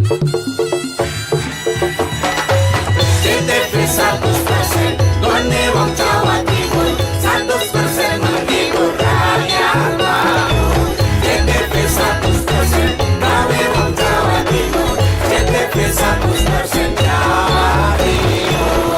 CTP 100%, Gone Wong Jawa Timur, 100% menghibur rakyat makmur. CTP 100%, Gone Wong Jawa Timur, CTP 100% Jawa Timur.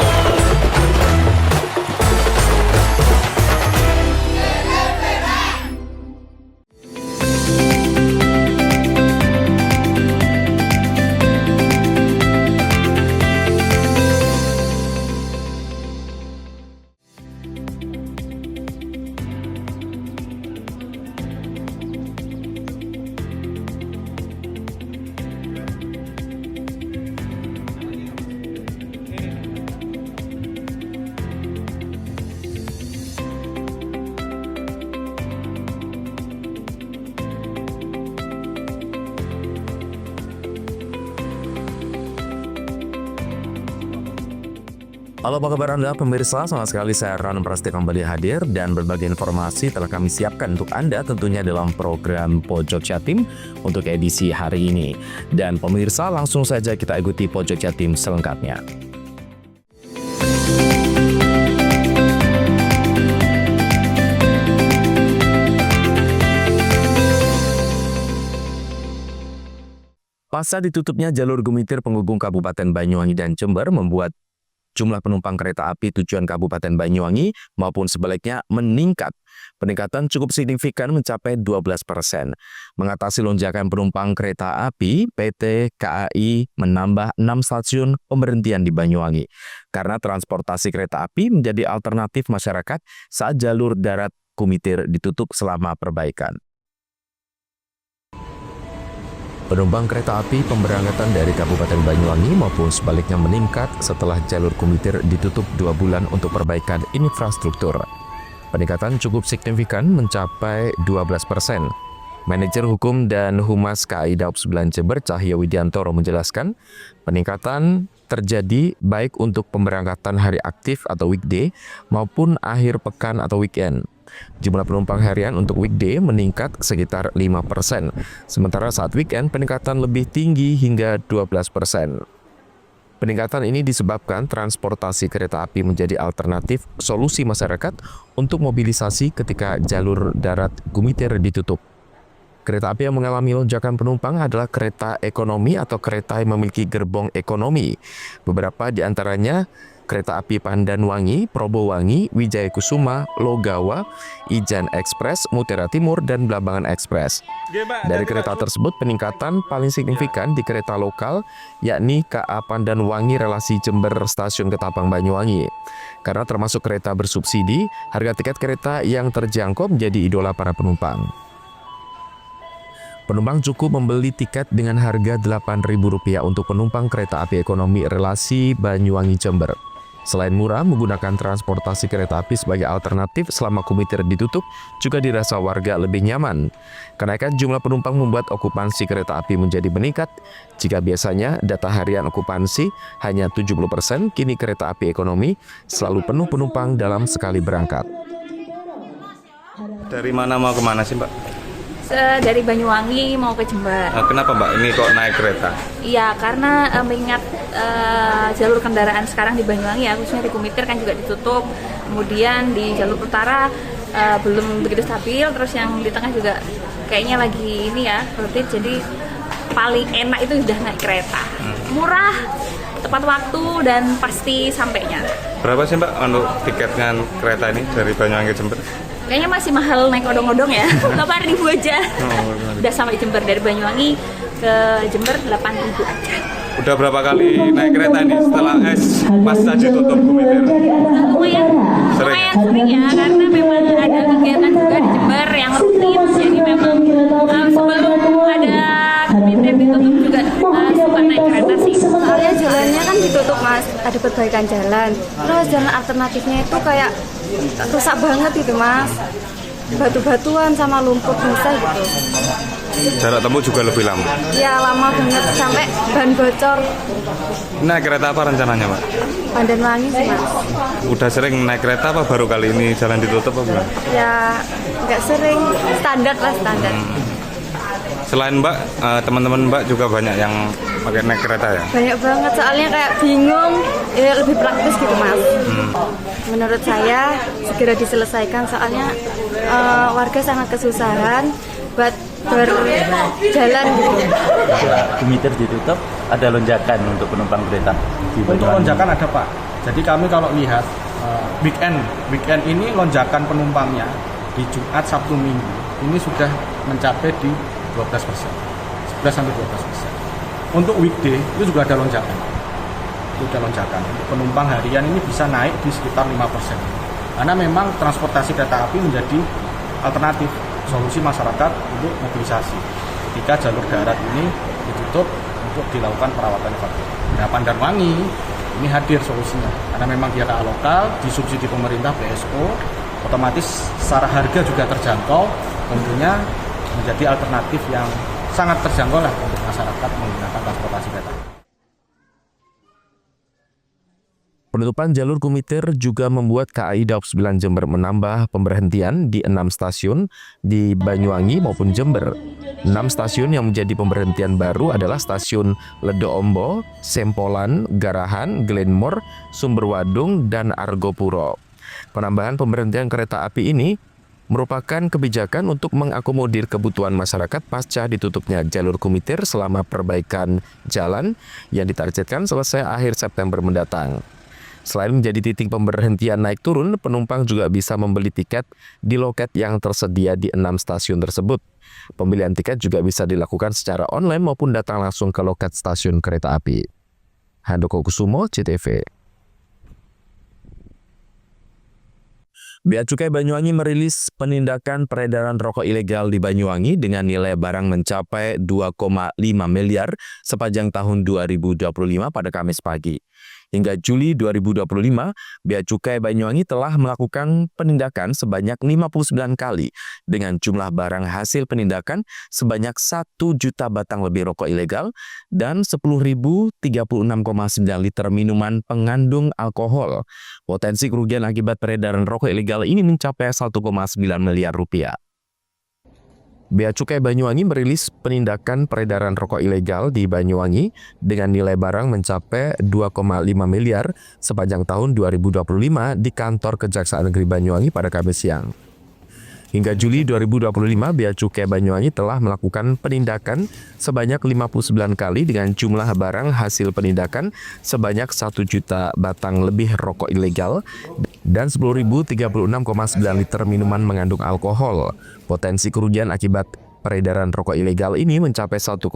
Halo, apa kabar Anda pemirsa? Sama sekali saya Ran Prasti kembali hadir dan berbagai informasi telah kami siapkan untuk Anda tentunya dalam program Pojok Jatim untuk edisi hari ini. Dan pemirsa, langsung saja kita ikuti Pojok Jatim selengkapnya. Pasca ditutupnya jalur Gumitir penghubung Kabupaten Banyuwangi dan Jember membuat jumlah penumpang kereta api tujuan Kabupaten Banyuwangi maupun sebaliknya meningkat. Peningkatan cukup signifikan mencapai 12%. Mengatasi lonjakan penumpang kereta api, PT KAI menambah 6 stasiun pemberhentian di Banyuwangi. Karena transportasi kereta api menjadi alternatif masyarakat saat jalur darat Gumitir ditutup selama perbaikan. Penumpang kereta api pemberangkatan dari Kabupaten Banyuwangi maupun sebaliknya meningkat setelah jalur Gumitir ditutup 2 bulan untuk perbaikan infrastruktur. Peningkatan cukup signifikan mencapai 12%. Manajer Hukum dan Humas KAI Daob 9 Jember Cahyo Widiantoro menjelaskan, peningkatan terjadi baik untuk pemberangkatan hari aktif atau weekday maupun akhir pekan atau weekend. Jumlah penumpang harian untuk weekday meningkat sekitar 5%, sementara saat weekend peningkatan lebih tinggi hingga 12%. Peningkatan ini disebabkan transportasi kereta api menjadi alternatif solusi masyarakat untuk mobilisasi ketika jalur darat Gumitir ditutup. Kereta api yang mengalami lonjakan penumpang adalah kereta ekonomi atau kereta yang memiliki gerbong ekonomi. Beberapa di antaranya kereta api Pandanwangi, Probowangi, Wijaya Kusuma, Logawa, Ijan Express, Mutiara Timur, dan Blambangan Express. Dari kereta tersebut, peningkatan paling signifikan di kereta lokal, yakni KA Pandanwangi relasi Jember Stasiun Ketapang Banyuwangi. Karena termasuk kereta bersubsidi, harga tiket kereta yang terjangkau menjadi idola para penumpang. Penumpang cukup membeli tiket dengan harga Rp8.000 untuk penumpang kereta api ekonomi relasi Banyuwangi-Jember. Selain murah, menggunakan transportasi kereta api sebagai alternatif selama Gumitir ditutup juga dirasa warga lebih nyaman. Kenaikan jumlah penumpang membuat okupansi kereta api menjadi meningkat. Jika biasanya data harian okupansi hanya 70%, kini kereta api ekonomi selalu penuh penumpang dalam sekali berangkat. Dari mana mau kemana sih, Mbak? Dari Banyuwangi mau ke Jember. Kenapa Mbak ini kok naik kereta? Iya, karena mengingat jalur kendaraan sekarang di Banyuwangi ya, khususnya di Gumitir kan juga ditutup. Kemudian di jalur utara belum begitu stabil, terus yang di tengah juga kayaknya lagi ini ya, rutin. Jadi paling enak itu udah naik kereta. Murah, tepat waktu dan pasti sampainya. Berapa sih Mbak untuk tiketnya kereta ini dari Banyuwangi ke Jember? Kayaknya masih mahal naik odong-odong ya, 8.000 aja. Udah sampai Jember, dari Banyuwangi ke Jember 8.000 aja. Udah berapa kali naik kereta ini setelah pas saja tutup Gumitir? Lumayan sering ya, karena memang ada kegiatan juga di Jember yang rutin. Jadi memang sebelum ada Gumitir ditutup juga suka naik kereta sih. Soalnya jalannya kan ditutup Mas, ada perbaikan jalan. Terus jalan alternatifnya itu kayak rusak banget gitu Mas, batu-batuan sama lumpur basah gitu. Jarak tempuh juga lebih lama? Ya lama banget, sampai ban bocor. Naik kereta apa rencananya Mbak? Pandanwangi sih Mas. Udah sering naik kereta apa baru kali ini jalan ditutup apa belum? Ya nggak sering, standar lah standar. Selain Mbak, teman-teman Mbak juga banyak yang pakai naik kereta ya? Banyak banget, soalnya kayak bingung, ya lebih praktis gitu Mas. Menurut saya segera diselesaikan, soalnya warga sangat kesusahan buat berjalan gitu. Setelah Komuter ditutup, ada lonjakan untuk penumpang kereta di Untuk Banyuwangi. lonjakan ada Pak. Jadi kami kalau lihat weekend ini lonjakan penumpangnya di Jumat, Sabtu, Minggu ini sudah mencapai di 12%, 11-12%. Untuk weekday itu juga ada lonjakan. Untuk penumpang harian ini bisa naik di sekitar 5%. Karena memang transportasi kereta api menjadi alternatif solusi masyarakat untuk mobilisasi. Ketika jalur darat ini ditutup untuk dilakukan perawatan evakuasi. Nah, Pandanwangi ini hadir solusinya. Karena memang dia KA lokal, disubsidi pemerintah BSO, otomatis secara harga juga terjangkau, tentunya menjadi alternatif yang sangat terjangkau lah untuk masyarakat menggunakan transportasi kereta. Penutupan jalur Komuter juga membuat KAI Daob 9 Jember menambah pemberhentian di 6 stasiun di Banyuwangi maupun Jember. 6 stasiun yang menjadi pemberhentian baru adalah stasiun Ledo Ombo, Sempolan, Garahan, Glenmore, Sumberwadung, dan Argopuro. Penambahan pemberhentian kereta api ini merupakan kebijakan untuk mengakomodir kebutuhan masyarakat pasca ditutupnya jalur Komuter selama perbaikan jalan yang ditargetkan selesai akhir September mendatang. Selain menjadi titik pemberhentian naik turun, penumpang juga bisa membeli tiket di loket yang tersedia di 6 stasiun tersebut. Pembelian tiket juga bisa dilakukan secara online maupun datang langsung ke loket stasiun kereta api. Handoko Kusumo, CTV. Bea Cukai Banyuwangi merilis penindakan peredaran rokok ilegal di Banyuwangi dengan nilai barang mencapai 2,5 miliar sepanjang tahun 2025 pada Kamis pagi. Hingga Juli 2025, Bea Cukai Banyuwangi telah melakukan penindakan sebanyak 59 kali dengan jumlah barang hasil penindakan sebanyak 1 juta batang lebih rokok ilegal dan 10.036,9 liter minuman pengandung alkohol. Potensi kerugian akibat peredaran rokok ilegal ini mencapai 1,9 miliar rupiah. Bea Cukai Banyuwangi merilis penindakan peredaran rokok ilegal di Banyuwangi dengan nilai barang mencapai 2,5 miliar sepanjang tahun 2025 di kantor Kejaksaan Negeri Banyuwangi pada Kamis siang. Hingga Juli 2025, Bea Cukai Banyuwangi telah melakukan penindakan sebanyak 59 kali dengan jumlah barang hasil penindakan sebanyak 1 juta batang lebih rokok ilegal dan 10.036,9 liter minuman mengandung alkohol. Potensi kerugian akibat peredaran rokok ilegal ini mencapai 1,9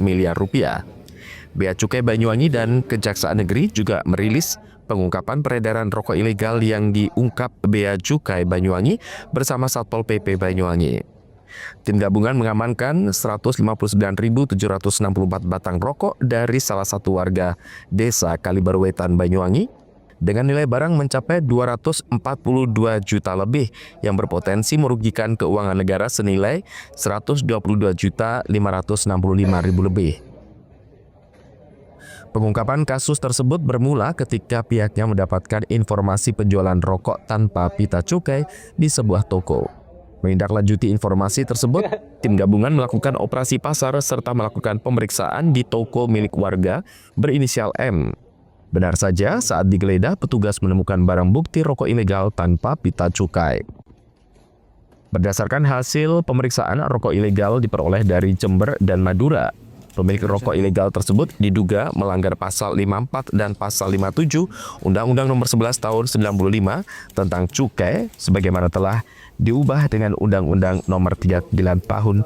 miliar rupiah. Bea Cukai Banyuwangi dan Kejaksaan Negeri juga merilis pengungkapan peredaran rokok ilegal yang diungkap Bea Cukai Banyuwangi bersama Satpol PP Banyuwangi. Tim gabungan mengamankan 159.764 batang rokok dari salah satu warga desa Kaliberwetan Banyuwangi dengan nilai barang mencapai 242 juta lebih yang berpotensi merugikan keuangan negara senilai 122.565.000 lebih. Pengungkapan kasus tersebut bermula ketika pihaknya mendapatkan informasi penjualan rokok tanpa pita cukai di sebuah toko. Menindaklanjuti informasi tersebut, tim gabungan melakukan operasi pasar serta melakukan pemeriksaan di toko milik warga berinisial M. Benar saja, saat digeledah, petugas menemukan barang bukti rokok ilegal tanpa pita cukai. Berdasarkan hasil pemeriksaan, rokok ilegal diperoleh dari Jember dan Madura. Pemilik rokok ilegal tersebut diduga melanggar pasal 54 dan pasal 57 Undang-Undang Nomor 11 Tahun 95 tentang cukai sebagaimana telah diubah dengan Undang-Undang Nomor 39 Tahun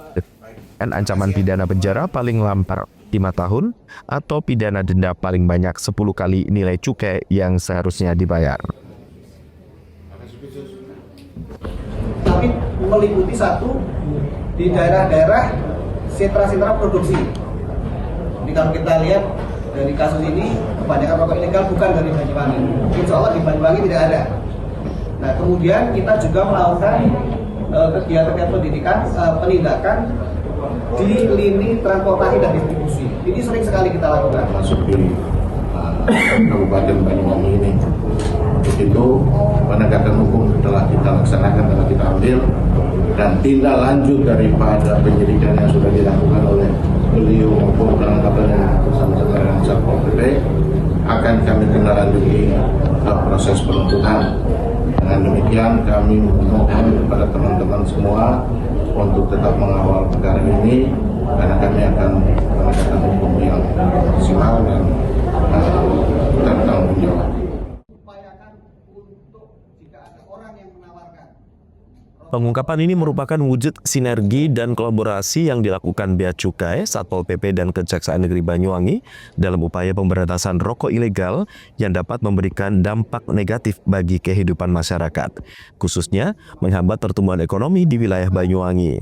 dan ancaman pidana penjara paling lambat 5 tahun atau pidana denda paling banyak 10 kali nilai cukai yang seharusnya dibayar. Tapi meliputi satu di daerah-daerah sentra-sentra produksi. Ini kalau kita lihat dari kasus ini, kebanyakan rokok ilegal bukan dari Banyuwangi. Insya Allah di Banyuwangi tidak ada. Nah, kemudian kita juga melakukan kegiatan penindakan di lini transportasi dan distribusi. Ini sering sekali kita lakukan. Masuk di Kabupaten Banyuwangi ini. Untuk itu penegakan hukum telah kita laksanakan, telah kita ambil Dan tindak lanjut daripada penyidikan yang sudah dilakukan oleh beliau maupun penangkapan yang bersama-sama dengan Satpol PP akan kami tindak lanjuti proses penuntutan. Dengan demikian kami mohon kepada teman-teman semua untuk tetap mengawal perkara ini karena kami akan menegakkan hukum yang maksimal dan bertanggung jawab. Pengungkapan ini merupakan wujud sinergi dan kolaborasi yang dilakukan Bea Cukai, Satpol PP, dan Kejaksaan Negeri Banyuwangi dalam upaya pemberantasan rokok ilegal yang dapat memberikan dampak negatif bagi kehidupan masyarakat, khususnya menghambat pertumbuhan ekonomi di wilayah Banyuwangi.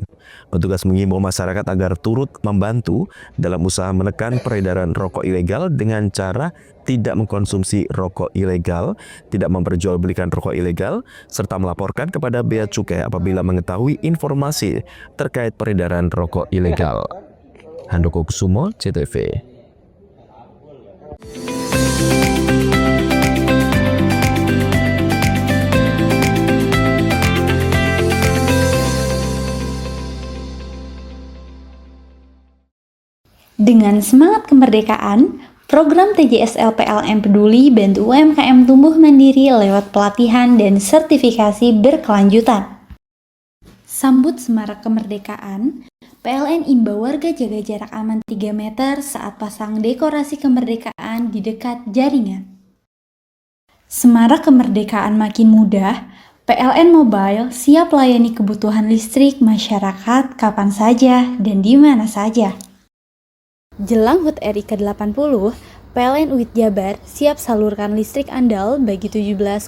Petugas mengimbau masyarakat agar turut membantu dalam usaha menekan peredaran rokok ilegal dengan cara tidak mengkonsumsi rokok ilegal, tidak memperjualbelikan rokok ilegal, serta melaporkan kepada Bea Cukai apabila mengetahui informasi terkait peredaran rokok ilegal. Handoko Kusumo, CTV. Dengan semangat kemerdekaan, program TJSL PLN Peduli bantu UMKM tumbuh mandiri lewat pelatihan dan sertifikasi berkelanjutan. Sambut semarak kemerdekaan, PLN imbau warga jaga jarak aman 3 meter saat pasang dekorasi kemerdekaan di dekat jaringan. Semarak kemerdekaan makin mudah, PLN Mobile siap layani kebutuhan listrik masyarakat kapan saja dan di mana saja. Jelang HUT RI ke-80, PLN UIT Jabar siap salurkan listrik andal bagi 17,5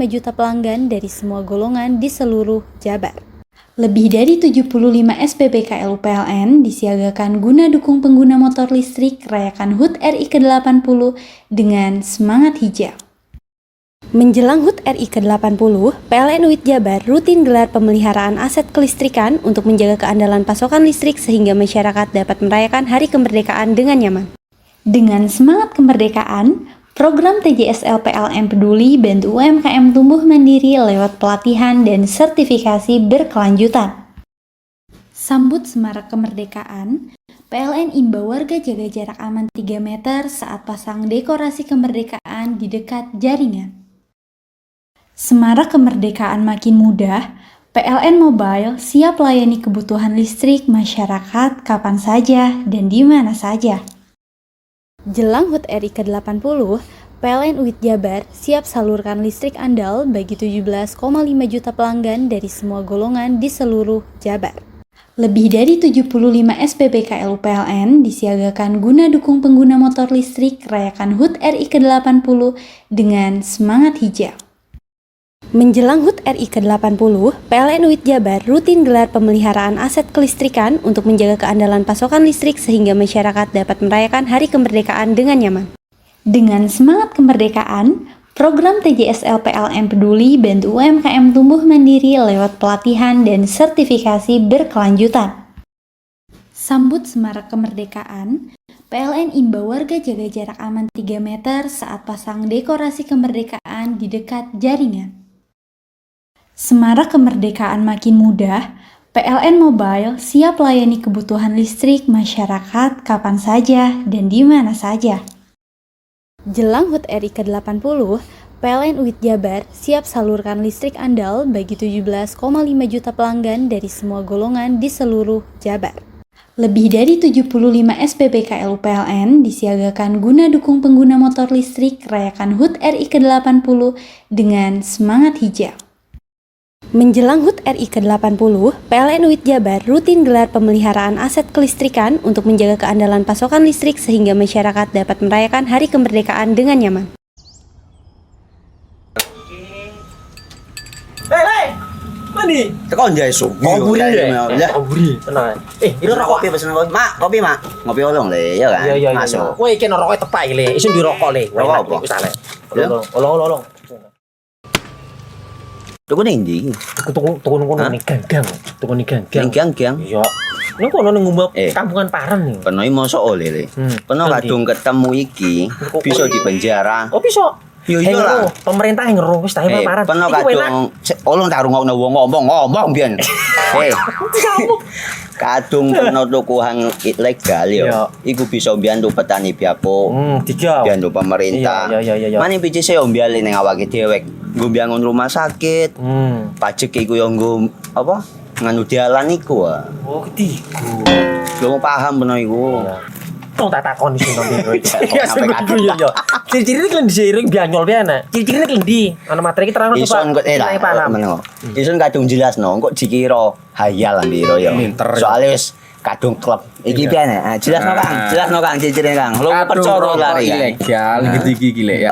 juta pelanggan dari semua golongan di seluruh Jabar. Lebih dari 75 SPBKL PLN disiagakan guna dukung pengguna motor listrik rayakan HUT RI ke-80 dengan semangat hijau. Menjelang HUT RI ke-80, PLN UIT Jabar rutin gelar pemeliharaan aset kelistrikan untuk menjaga keandalan pasokan listrik sehingga masyarakat dapat merayakan Hari Kemerdekaan dengan nyaman. Dengan semangat kemerdekaan, program TJSL PLN Peduli bantu UMKM tumbuh mandiri lewat pelatihan dan sertifikasi berkelanjutan. Sambut semarak kemerdekaan, PLN imbau warga jaga jarak aman 3 meter saat pasang dekorasi kemerdekaan di dekat jaringan. Semarak kemerdekaan makin mudah, PLN Mobile siap layani kebutuhan listrik masyarakat kapan saja dan di mana saja. Jelang HUT RI ke-80, PLN UIT Jabar siap salurkan listrik andal bagi 17,5 juta pelanggan dari semua golongan di seluruh Jabar. Lebih dari 75 SPBKL PLN disiagakan guna dukung pengguna motor listrik rayakan HUT RI ke-80 dengan semangat hijau. Menjelang HUT RI ke-80, PLN UIT Jabar rutin gelar pemeliharaan aset kelistrikan untuk menjaga keandalan pasokan listrik sehingga masyarakat dapat merayakan Hari Kemerdekaan dengan nyaman. Dengan semangat kemerdekaan, program TJSL PLN Peduli bantu UMKM tumbuh mandiri lewat pelatihan dan sertifikasi berkelanjutan. Sambut semarak kemerdekaan, PLN imbau warga jaga jarak aman 3 meter saat pasang dekorasi kemerdekaan di dekat jaringan. Semarak kemerdekaan makin mudah, PLN Mobile siap layani kebutuhan listrik masyarakat kapan saja dan di mana saja. Jelang HUT RI ke-80, PLN UIT Jabar siap salurkan listrik andal bagi 17,5 juta pelanggan dari semua golongan di seluruh Jabar. Lebih dari 75 SPBKL PLN disiagakan guna dukung pengguna motor listrik rayakan HUT RI ke-80 dengan semangat hijau. Menjelang HUT RI ke-80, PLN UIT Jabar rutin gelar pemeliharaan aset kelistrikan untuk menjaga keandalan pasokan listrik sehingga masyarakat dapat merayakan Hari Kemerdekaan dengan nyaman. Hei, mandi. Tekan jaya su. Koburi ya. Koburi. Tenang. Ini rokok kopi pesen kopi. Mak, kopi, Mak. Ngopi olong le, ya kan? Iya. Masuk. Kowe iki rokok tepak le. Isin dirokok le. Rokok apa? Wis ale. Olong. Tuku ning ndi? Tuku ning gang. Tuku ning gang. Iya. Ning kono ning ngumbuh kampungan Paren nih. Kono iki mosok oleh le. Kono kadung ketemu iki bisa dipenjara. Oh bisa. Yo iya lah. Pemerintah yang ngeru wis ta paparan. Peno kadung olong tak rungokno wong ngomong biyen. Kadung peno tukuhan ilegal yo. Iku bisa mbiyantu petani biapo. Mbiyantu pemerintah. Mane picise yo mbiali ning awake dhewe. Nggo mbangun rumah sakit. Pajak iku yo nggo apa? Nganu dalan iku. Oh, ketiku. Lu paham peno iku. Tong tak takon sing nang biro iki. Ya sampe yo. Ciri-ciri iki diseiring bianyol piye ana. Ciri-cirine klendi. Ana materi iki terang Ison kok meneng. Ison kadung jelasno kok dikira hayal lan biro yo. Soale wis kadung klub. Iki piye nek? Jelasno Kang ciri-cirine Kang. Lu percaya lari ilegal iki lek ya.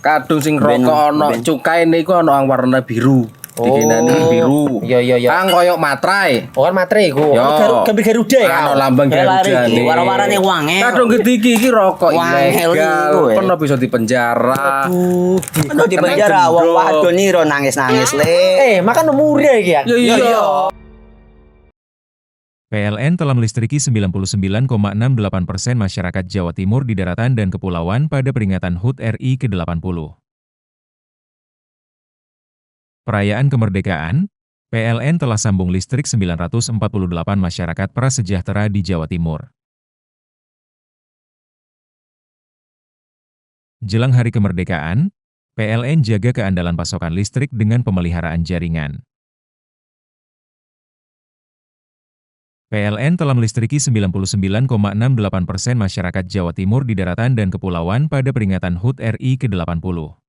Kadung sing rokok ana cukaine iku ana warna biru. Dikinani biru. Iya. Kang koyo materai. Oh kan materai iku. Gambar Garuda ya. Ono lambang Garuda. Wara-warane wange. Kadung gedhi iki rokok ilegal. Pernah bisa dipenjara. Pernah dipenjara wong wadon iro nangis-nangis le. Makan murah iki ya. Iya. PLN telah melistriki 99,68% masyarakat Jawa Timur di daratan dan kepulauan pada peringatan HUT RI ke-80. Perayaan kemerdekaan, PLN telah sambung listrik 948 masyarakat prasejahtera di Jawa Timur. Jelang hari kemerdekaan, PLN jaga keandalan pasokan listrik dengan pemeliharaan jaringan. PLN telah melistriki 99,68% masyarakat Jawa Timur di daratan dan kepulauan pada peringatan HUT RI ke-80.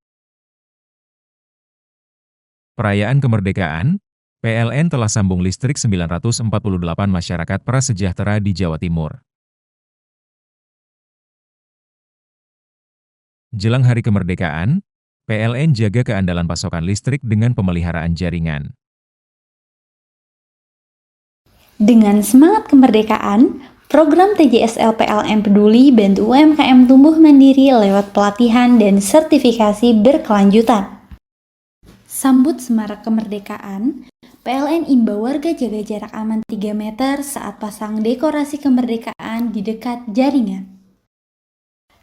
Perayaan kemerdekaan, PLN telah sambung listrik 948 masyarakat prasejahtera di Jawa Timur. Jelang hari kemerdekaan, PLN jaga keandalan pasokan listrik dengan pemeliharaan jaringan. Dengan semangat kemerdekaan, program TJSL PLN Peduli bantu UMKM tumbuh mandiri lewat pelatihan dan sertifikasi berkelanjutan. Sambut semarak kemerdekaan, PLN imbau warga jaga jarak aman 3 meter saat pasang dekorasi kemerdekaan di dekat jaringan.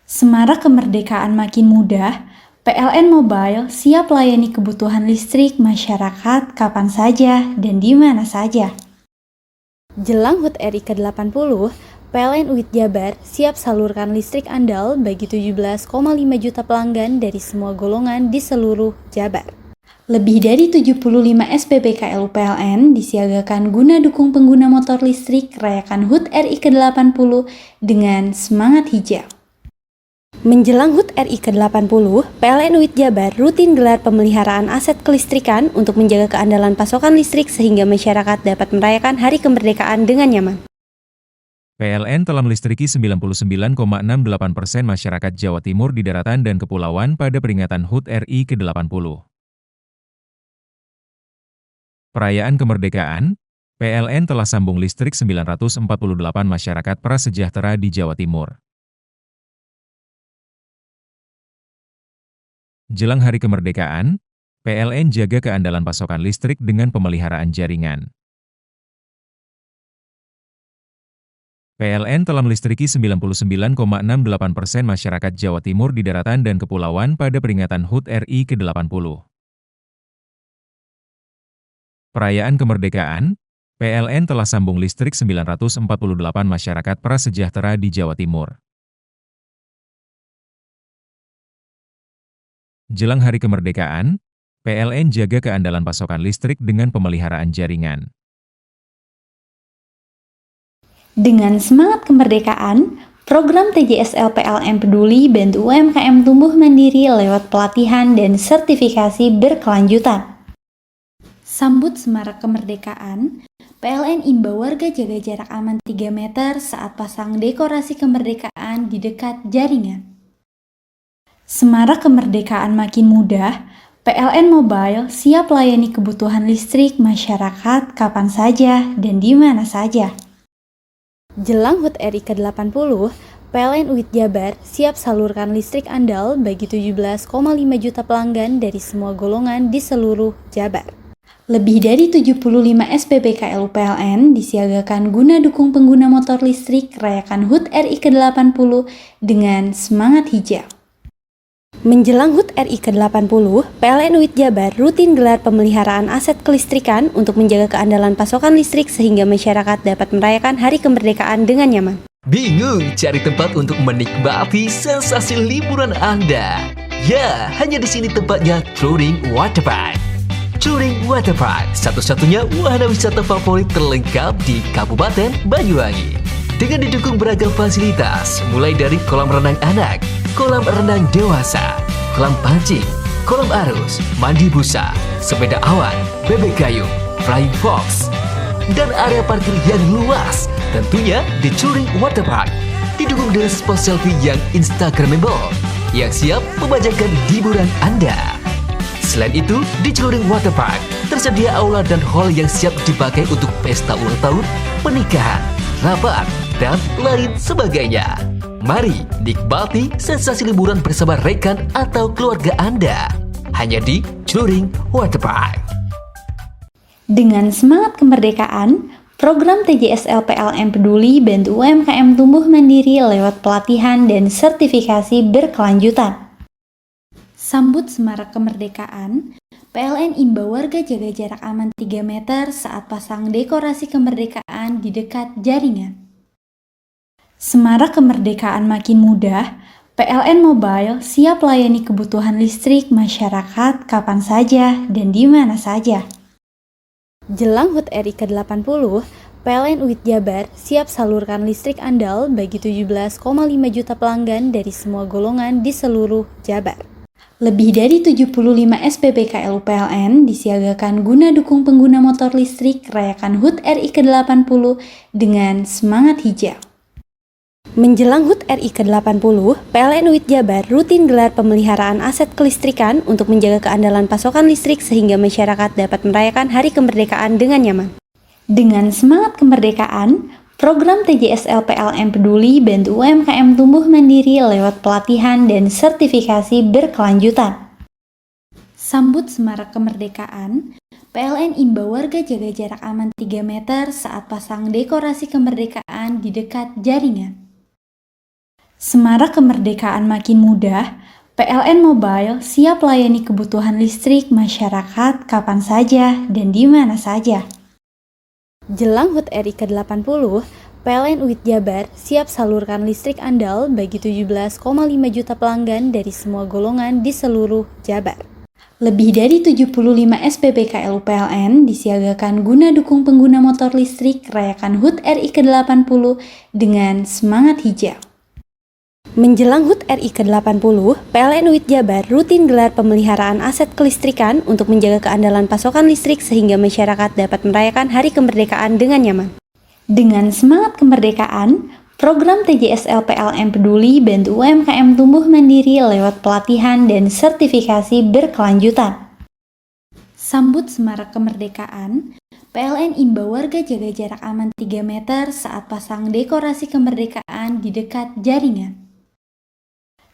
Semarak kemerdekaan makin mudah, PLN Mobile siap layani kebutuhan listrik masyarakat kapan saja dan di mana saja. Jelang HUT RI ke-80, PLN UIT Jabar siap salurkan listrik andal bagi 17,5 juta pelanggan dari semua golongan di seluruh Jabar. Lebih dari 75 SPBKLU PLN disiagakan guna dukung pengguna motor listrik rayakan HUT RI ke-80 dengan semangat hijau. Menjelang HUT RI ke-80, PLN UIT Jabar rutin gelar pemeliharaan aset kelistrikan untuk menjaga keandalan pasokan listrik sehingga masyarakat dapat merayakan Hari Kemerdekaan dengan nyaman. PLN telah melistriki 99,68% masyarakat Jawa Timur di daratan dan kepulauan pada peringatan HUT RI ke-80. Perayaan kemerdekaan, PLN telah sambung listrik 948 masyarakat prasejahtera di Jawa Timur. Jelang hari kemerdekaan, PLN jaga keandalan pasokan listrik dengan pemeliharaan jaringan. PLN telah melistriki 99,68% masyarakat Jawa Timur di daratan dan kepulauan pada peringatan HUT RI ke-80. Perayaan kemerdekaan, PLN telah sambung listrik 948 masyarakat prasejahtera di Jawa Timur. Jelang hari kemerdekaan, PLN jaga keandalan pasokan listrik dengan pemeliharaan jaringan. Dengan semangat kemerdekaan, program TJSL PLN Peduli bantu UMKM tumbuh mandiri lewat pelatihan dan sertifikasi berkelanjutan. Sambut semarak kemerdekaan, PLN imbau warga jaga jarak aman 3 meter saat pasang dekorasi kemerdekaan di dekat jaringan. Semarak kemerdekaan makin mudah, PLN Mobile siap layani kebutuhan listrik masyarakat kapan saja dan di mana saja. Jelang HUT RI ke-80, PLN UIT Jabar siap salurkan listrik andal bagi 17,5 juta pelanggan dari semua golongan di seluruh Jabar. Lebih dari 75 SPBKLU PLN disiagakan guna dukung pengguna motor listrik rayakan HUT RI ke-80 dengan semangat hijau. Menjelang HUT RI ke-80, PLN UIT Jabar rutin gelar pemeliharaan aset kelistrikan untuk menjaga keandalan pasokan listrik sehingga masyarakat dapat merayakan Hari Kemerdekaan dengan nyaman. Bingung cari tempat untuk menikmati sensasi liburan Anda? Ya, hanya di sini tempatnya Touring Waterpark. Touring Waterpark, satu-satunya wahana wisata favorit terlengkap di Kabupaten Banyuwangi. Dengan didukung beragam fasilitas, mulai dari kolam renang anak, kolam renang dewasa, kolam pancing, kolam arus, mandi busa, sepeda awan, bebek kayu, flying fox, dan area parkir yang luas. Tentunya di Touring Waterpark didukung dengan spot selfie yang instagramable yang siap memanjakan hiburan Anda. Selain itu, di Touring Waterpark tersedia aula dan hall yang siap dipakai untuk pesta ulang tahun, pernikahan, rapat, dan lain sebagainya. Mari nikmati sensasi liburan bersama rekan atau keluarga Anda hanya di Touring Waterpark. Dengan semangat kemerdekaan, program TJSL PLN Peduli bantu UMKM tumbuh mandiri lewat pelatihan dan sertifikasi berkelanjutan. Sambut semarak kemerdekaan, PLN imbau warga jaga jarak aman 3 meter saat pasang dekorasi kemerdekaan di dekat jaringan. Semarak kemerdekaan makin mudah, PLN Mobile siap layani kebutuhan listrik masyarakat kapan saja dan di mana saja. Jelang HUT RI ke-80, PLN UIT Jabar siap salurkan listrik andal bagi 17,5 juta pelanggan dari semua golongan di seluruh Jabar. Lebih dari 75 SPBKLU PLN disiagakan guna dukung pengguna motor listrik rayakan HUT RI ke-80 dengan semangat hijau. Menjelang HUT RI ke-80, PLN UIT Jabar rutin gelar pemeliharaan aset kelistrikan untuk menjaga keandalan pasokan listrik sehingga masyarakat dapat merayakan Hari Kemerdekaan dengan nyaman. Dengan semangat kemerdekaan, program TJSL PLN Peduli bantu UMKM tumbuh mandiri lewat pelatihan dan sertifikasi berkelanjutan. Sambut semarak kemerdekaan, PLN imbau warga jaga jarak aman 3 meter saat pasang dekorasi kemerdekaan di dekat jaringan. Semarak kemerdekaan makin mudah, PLN Mobile siap layani kebutuhan listrik masyarakat kapan saja dan di mana saja. Jelang HUT RI ke-80, PLN UIT Jabar siap salurkan listrik andal bagi 17,5 juta pelanggan dari semua golongan di seluruh Jabar. Lebih dari 75 SPBKLU PLN disiagakan guna dukung pengguna motor listrik rayakan HUT RI ke-80 dengan semangat hijau. Menjelang HUT RI ke-80, PLN UIT Jabar rutin gelar pemeliharaan aset kelistrikan untuk menjaga keandalan pasokan listrik sehingga masyarakat dapat merayakan Hari Kemerdekaan dengan nyaman. Dengan semangat kemerdekaan, program TJSL PLN Peduli bantu UMKM tumbuh mandiri lewat pelatihan dan sertifikasi berkelanjutan. Sambut semarak kemerdekaan, PLN imbau warga jaga jarak aman 3 meter saat pasang dekorasi kemerdekaan di dekat jaringan.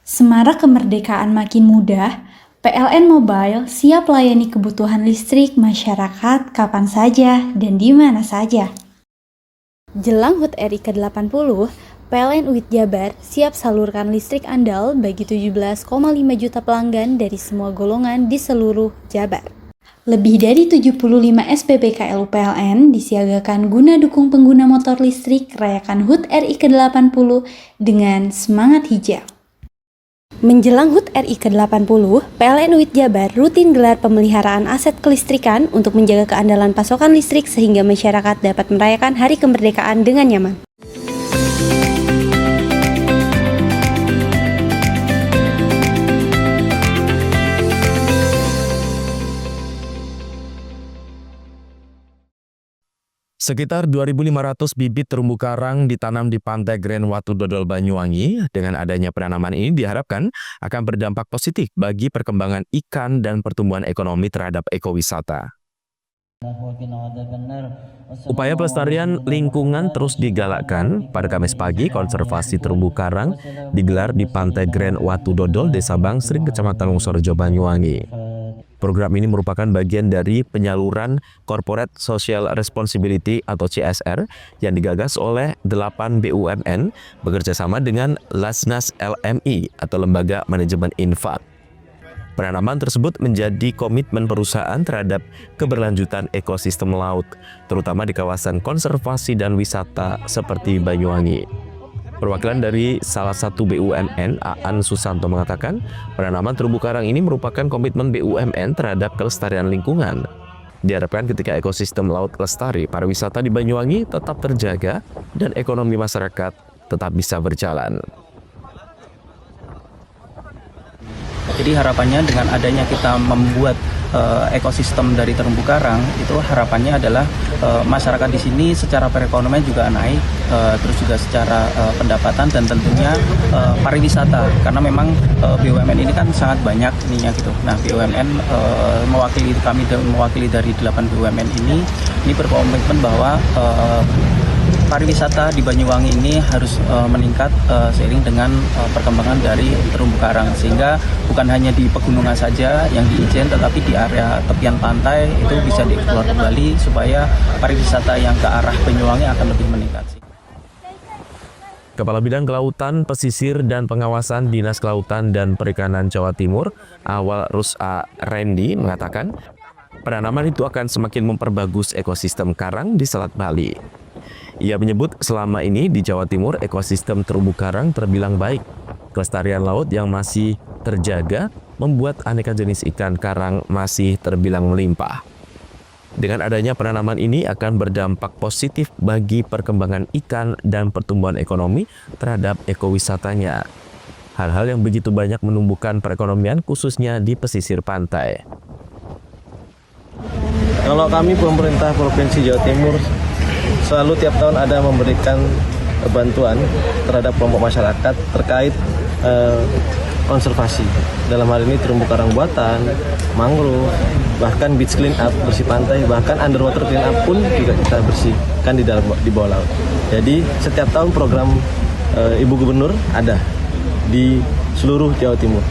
Semarak kemerdekaan makin mudah, PLN Mobile siap layani kebutuhan listrik masyarakat kapan saja dan di mana saja. Jelang HUT RI ke-80, PLN UIT Jabar siap salurkan listrik andal bagi 17,5 juta pelanggan dari semua golongan di seluruh Jabar. Lebih dari 75 SPBKLU PLN disiagakan guna dukung pengguna motor listrik rayakan HUT RI ke-80 dengan semangat hijau. Menjelang HUT RI ke-80, PLN UIT Jabar rutin gelar pemeliharaan aset kelistrikan untuk menjaga keandalan pasokan listrik sehingga masyarakat dapat merayakan Hari Kemerdekaan dengan nyaman. Sekitar 2.500 bibit terumbu karang ditanam di pantai Grand Watu Dodol Banyuwangi. Dengan adanya penanaman ini diharapkan akan berdampak positif bagi perkembangan ikan dan pertumbuhan ekonomi terhadap ekowisata. Upaya pelestarian lingkungan terus digalakkan. Pada Kamis pagi, konservasi terumbu karang digelar di pantai Grand Watu Dodol, Desa Bangsring, Kecamatan Wonosorejo, Banyuwangi. Program ini merupakan bagian dari penyaluran Corporate Social Responsibility atau CSR yang digagas oleh 8 BUMN bekerjasama dengan Lasnas LMI atau Lembaga Manajemen Infak. Penanaman tersebut menjadi komitmen perusahaan terhadap keberlanjutan ekosistem laut, terutama di kawasan konservasi dan wisata seperti Banyuwangi. Perwakilan dari salah satu BUMN, Aan Susanto, mengatakan penanaman terumbu karang ini merupakan komitmen BUMN terhadap kelestarian lingkungan. Diharapkan ketika ekosistem laut lestari, pariwisata di Banyuwangi tetap terjaga dan ekonomi masyarakat tetap bisa berjalan. Jadi harapannya dengan adanya kita membuat ekosistem dari terumbu karang, itu harapannya adalah masyarakat di sini secara perekonomian juga naik, terus juga secara pendapatan dan tentunya pariwisata, karena memang BUMN ini kan sangat banyak ininya gitu. Nah, BUMN mewakili dari 8 BUMN ini berkomitmen bahwa pariwisata di Banyuwangi ini harus meningkat seiring dengan perkembangan dari terumbu karang, sehingga bukan hanya di pegunungan saja yang diizin, tetapi di area tepian pantai itu bisa dieksplor kembali supaya pariwisata yang ke arah Banyuwangi akan lebih meningkat. Kepala Bidang Kelautan, Pesisir, dan Pengawasan Dinas Kelautan dan Perikanan Jawa Timur, Awal Rus'a Randy, mengatakan penanaman itu akan semakin memperbagus ekosistem karang di Selat Bali. Ia menyebut selama ini di Jawa Timur ekosistem terumbu karang terbilang baik. Kelestarian laut yang masih terjaga membuat aneka jenis ikan karang masih terbilang melimpah. Dengan adanya penanaman ini akan berdampak positif bagi perkembangan ikan dan pertumbuhan ekonomi terhadap ekowisatanya. Hal-hal yang begitu banyak menumbuhkan perekonomian khususnya di pesisir pantai. Kalau kami pemerintah Provinsi Jawa Timur selalu tiap tahun ada memberikan bantuan terhadap kelompok masyarakat terkait konservasi. Dalam hal ini terumbu karang buatan, mangrove, bahkan beach clean up, bersih pantai, bahkan underwater clean up pun juga kita bersihkan di bawah laut. Jadi setiap tahun program Ibu Gubernur ada di seluruh Jawa Timur.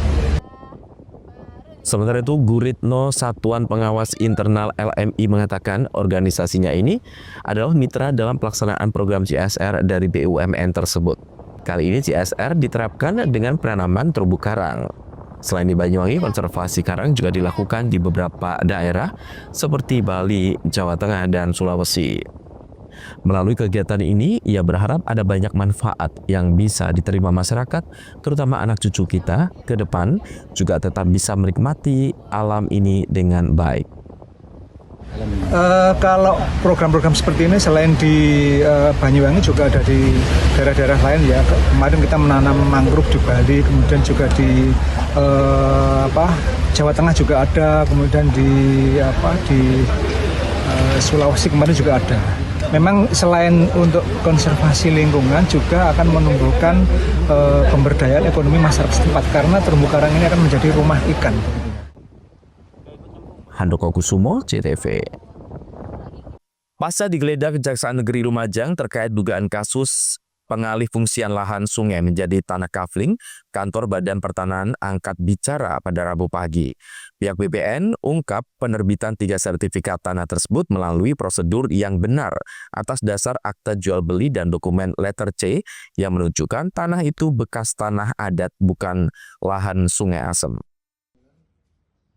Sementara itu, Guritno, Satuan Pengawas Internal LMI, mengatakan organisasinya ini adalah mitra dalam pelaksanaan program CSR dari BUMN tersebut. Kali ini CSR diterapkan dengan penanaman terumbu karang. Selain di Banyuwangi, konservasi karang juga dilakukan di beberapa daerah seperti Bali, Jawa Tengah, dan Sulawesi. Melalui kegiatan ini, ia berharap ada banyak manfaat yang bisa diterima masyarakat, terutama anak cucu kita ke depan, juga tetap bisa menikmati alam ini dengan baik. Kalau program-program seperti ini selain di Banyuwangi juga ada di daerah-daerah lain ya. Kemarin kita menanam mangrove di Bali, kemudian juga di Jawa Tengah juga ada, kemudian di Sulawesi kemarin juga ada. Memang selain untuk konservasi lingkungan juga akan menumbuhkan pemberdayaan ekonomi masyarakat setempat karena terumbu karang ini akan menjadi rumah ikan. Handoko Kusumo, CTV. Pasca digeledah Kejaksaan Negeri Lumajang terkait dugaan kasus pengalih fungsian lahan sungai menjadi tanah kafling, kantor Badan Pertanahan angkat bicara pada Rabu pagi. Pihak BPN ungkap penerbitan 3 sertifikat tanah tersebut melalui prosedur yang benar atas dasar akta jual beli dan dokumen letter C yang menunjukkan tanah itu bekas tanah adat bukan lahan Sungai Asem.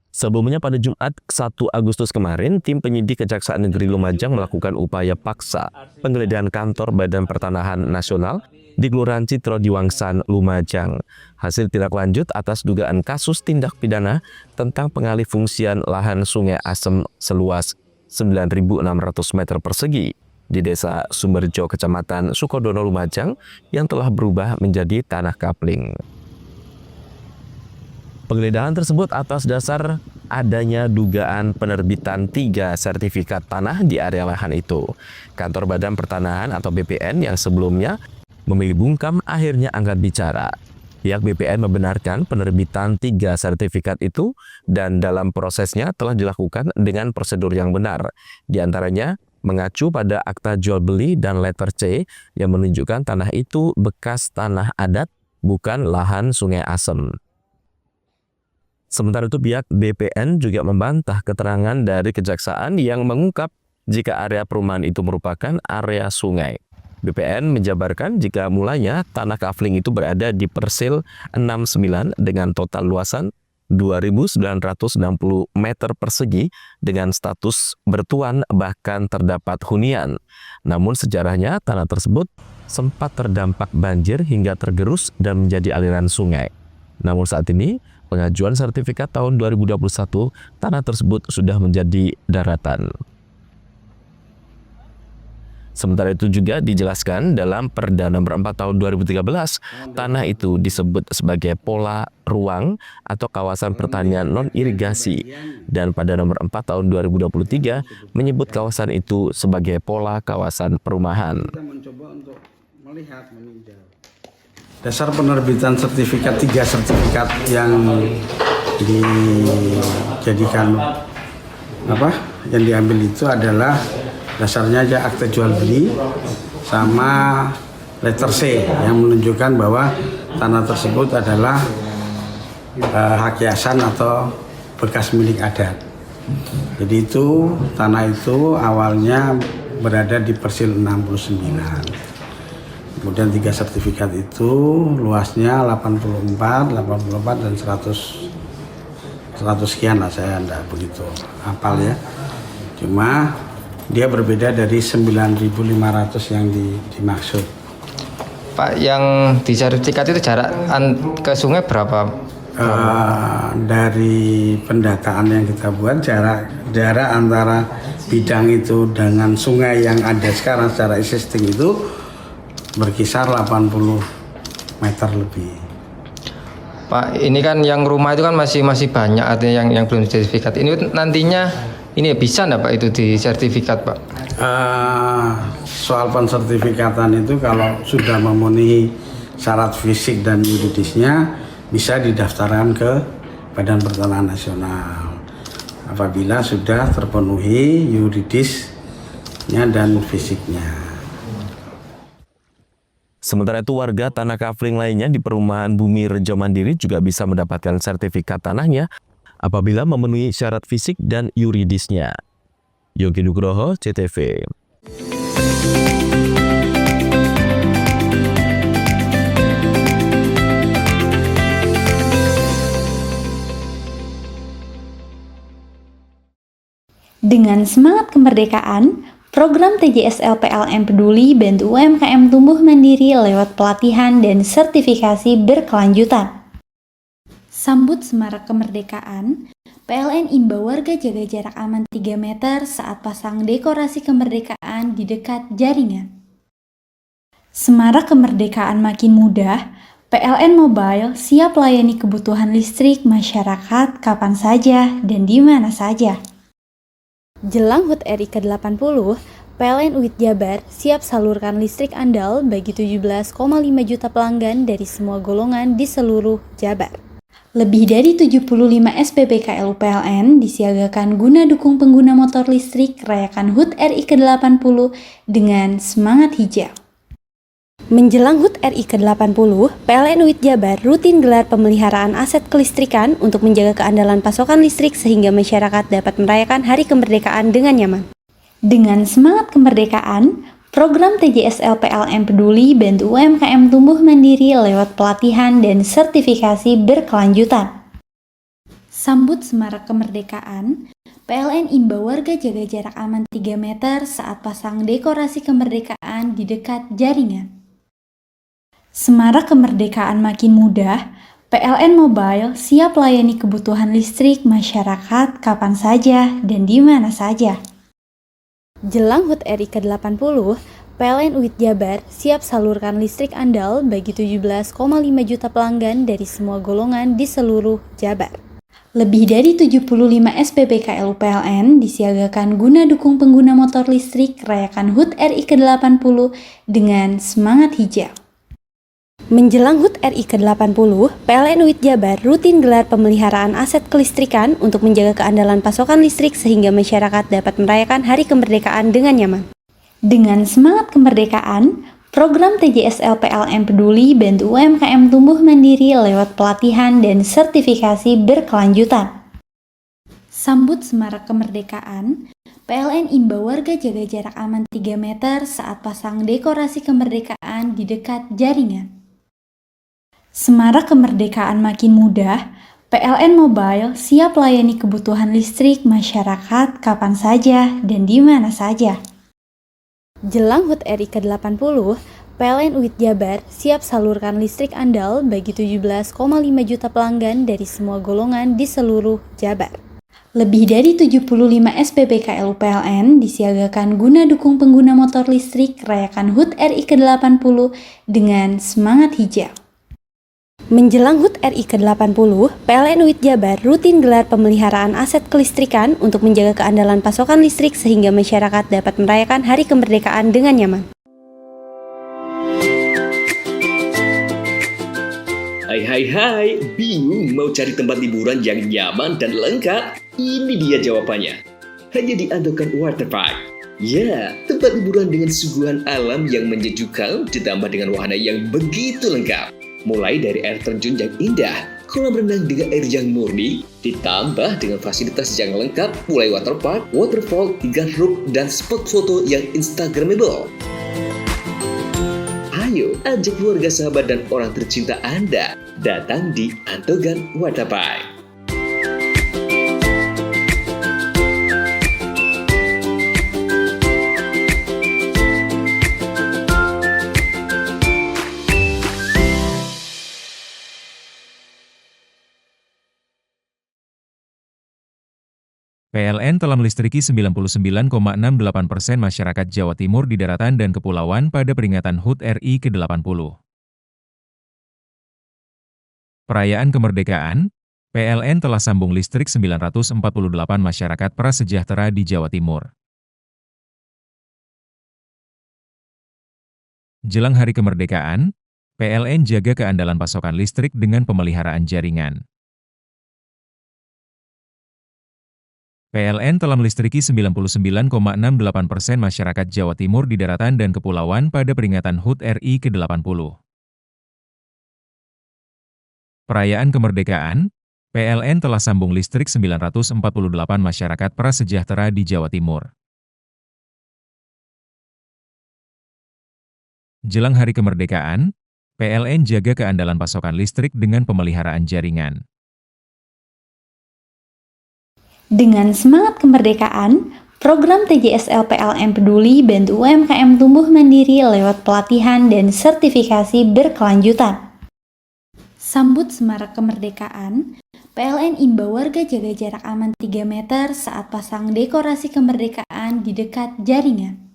Sebelumnya pada Jumat 1 Agustus kemarin, tim penyidik Kejaksaan Negeri Lumajang melakukan upaya paksa penggeledahan kantor Badan Pertanahan Nasional di Kelurahan Citro Diwangsan, Lumajang. Hasil tindak lanjut atas dugaan kasus tindak pidana tentang pengalih fungsian lahan Sungai Asem seluas 9.600 meter persegi di Desa Sumberjo, Kecamatan Sukodono, Lumajang yang telah berubah menjadi tanah kapling. Penggeledahan tersebut atas dasar adanya dugaan penerbitan 3 sertifikat tanah di area lahan itu. Kantor Badan Pertanahan atau BPN yang sebelumnya memilih bungkam akhirnya angkat bicara. Pihak BPN membenarkan penerbitan 3 sertifikat itu dan dalam prosesnya telah dilakukan dengan prosedur yang benar. Di antaranya mengacu pada akta jual beli dan letter C yang menunjukkan tanah itu bekas tanah adat bukan lahan Sungai Asem. Sementara itu pihak BPN juga membantah keterangan dari kejaksaan yang mengungkap jika area perumahan itu merupakan area sungai. BPN menjabarkan jika mulanya tanah kafling itu berada di Persil 69 dengan total luasan 2.960 meter persegi dengan status bertuan bahkan terdapat hunian. Namun sejarahnya tanah tersebut sempat terdampak banjir hingga tergerus dan menjadi aliran sungai. Namun saat ini pengajuan sertifikat tahun 2021 tanah tersebut sudah menjadi daratan. Sementara itu juga dijelaskan dalam Perda Nomor 4 Tahun 2013, tanah itu disebut sebagai pola ruang atau kawasan pertanian non-irigasi. Dan pada Nomor 4 Tahun 2023 menyebut kawasan itu sebagai pola kawasan perumahan. Dasar penerbitan sertifikat, 3 sertifikat yang dijadikan yang diambil itu adalah dasarnya aja akte jual beli sama letter C yang menunjukkan bahwa tanah tersebut adalah hak yayasan atau bekas milik adat. Jadi itu tanah itu awalnya berada di Persil 69. Kemudian 3 sertifikat itu luasnya 84 dan 100 sekian lah, saya enggak begitu hafal ya. Cuma dia berbeda dari 9.500 yang dimaksud. Pak, yang di sertifikat itu jarak ke sungai berapa? Dari pendataan yang kita buat, jarak antara bidang itu dengan sungai yang ada sekarang secara existing itu berkisar 80 meter lebih. Pak, ini kan yang rumah itu kan masih banyak, artinya yang belum sertifikat. Ini nantinya ini bisa enggak Pak itu di sertifikat Pak? Soal pensertifikatan itu kalau sudah memenuhi syarat fisik dan yuridisnya bisa didaftarkan ke Badan Pertanahan Nasional. Apabila sudah terpenuhi yuridisnya dan fisiknya. Sementara itu warga tanah kafling lainnya di perumahan Bumi Rejo Mandiri juga bisa mendapatkan sertifikat tanahnya apabila memenuhi syarat fisik dan yuridisnya. Yogi Nugroho, CTV. Dengan semangat kemerdekaan, program TJSL PLN Peduli bantu UMKM tumbuh mandiri lewat pelatihan dan sertifikasi berkelanjutan. Sambut semarak kemerdekaan, PLN imbau warga jaga jarak aman 3 meter saat pasang dekorasi kemerdekaan di dekat jaringan. Semarak kemerdekaan makin mudah, PLN Mobile siap layani kebutuhan listrik masyarakat kapan saja dan di mana saja. Jelang HUT RI ke-80, PLN UIT Jabar siap salurkan listrik andal bagi 17,5 juta pelanggan dari semua golongan di seluruh Jabar. Lebih dari 75 SPBKL PLN disiagakan guna dukung pengguna motor listrik rayakan HUT RI ke-80 dengan semangat hijau. Menjelang HUT RI ke-80, PLN UIT Jabar rutin gelar pemeliharaan aset kelistrikan untuk menjaga keandalan pasokan listrik sehingga masyarakat dapat merayakan Hari Kemerdekaan dengan nyaman. Dengan semangat kemerdekaan, program TJSL PLN Peduli bantu UMKM tumbuh mandiri lewat pelatihan dan sertifikasi berkelanjutan. Sambut semarak kemerdekaan, PLN imbau warga jaga jarak aman 3 meter saat pasang dekorasi kemerdekaan di dekat jaringan. Semarak kemerdekaan makin mudah, PLN Mobile siap layani kebutuhan listrik masyarakat kapan saja dan di mana saja. Jelang HUT RI ke-80, PLN UIT Jabar siap salurkan listrik andal bagi 17,5 juta pelanggan dari semua golongan di seluruh Jabar. Lebih dari 75 SPBKL PLN disiagakan guna dukung pengguna motor listrik rayakan HUT RI ke-80 dengan semangat hijau. Menjelang HUT RI ke-80, PLN UIT Jabar rutin gelar pemeliharaan aset kelistrikan untuk menjaga keandalan pasokan listrik sehingga masyarakat dapat merayakan Hari Kemerdekaan dengan nyaman. Dengan semangat kemerdekaan, program TJSL PLN Peduli bantu UMKM tumbuh mandiri lewat pelatihan dan sertifikasi berkelanjutan. Sambut semarak kemerdekaan, PLN imbau warga jaga jarak aman 3 meter saat pasang dekorasi kemerdekaan di dekat jaringan. Semarak kemerdekaan makin mudah, PLN Mobile siap layani kebutuhan listrik masyarakat kapan saja dan di mana saja. Jelang HUT RI ke-80, PLN UIT Jabar siap salurkan listrik andal bagi 17,5 juta pelanggan dari semua golongan di seluruh Jabar. Lebih dari 75 SPBKL PLN disiagakan guna dukung pengguna motor listrik rayakan HUT RI ke-80 dengan semangat hijau. Menjelang HUT RI ke-80, PLN UIT Jabar rutin gelar pemeliharaan aset kelistrikan untuk menjaga keandalan pasokan listrik sehingga masyarakat dapat merayakan Hari Kemerdekaan dengan nyaman. Hai, bingung mau cari tempat liburan yang nyaman dan lengkap? Ini dia jawabannya. Hanya di Andokan Waterpark. Ya, tempat liburan dengan suguhan alam yang menyejukkan ditambah dengan wahana yang begitu lengkap. Mulai dari air terjun yang indah, kolam renang dengan air yang murni, ditambah dengan fasilitas yang lengkap mulai waterpark, waterfall, hingga roof dan spot foto yang instagramable. Ayo, ajak keluarga, sahabat, dan orang tercinta Anda datang di Andokan Waterpark. PLN telah melistriki 99,68% masyarakat Jawa Timur di daratan dan kepulauan pada peringatan HUT RI ke-80. Perayaan kemerdekaan, PLN telah sambung listrik 948 masyarakat prasejahtera di Jawa Timur. Jelang Hari Kemerdekaan, PLN jaga keandalan pasokan listrik dengan pemeliharaan jaringan. PLN telah melistriki 99,68% masyarakat Jawa Timur di daratan dan kepulauan pada peringatan HUT RI ke-80. Perayaan kemerdekaan, PLN telah sambung listrik 948 masyarakat prasejahtera di Jawa Timur. Jelang Hari Kemerdekaan, PLN jaga keandalan pasokan listrik dengan pemeliharaan jaringan. Dengan semangat kemerdekaan, program TJSL PLN Peduli bantu UMKM tumbuh mandiri lewat pelatihan dan sertifikasi berkelanjutan. Sambut semarak kemerdekaan, PLN imbau warga jaga jarak aman 3 meter saat pasang dekorasi kemerdekaan di dekat jaringan.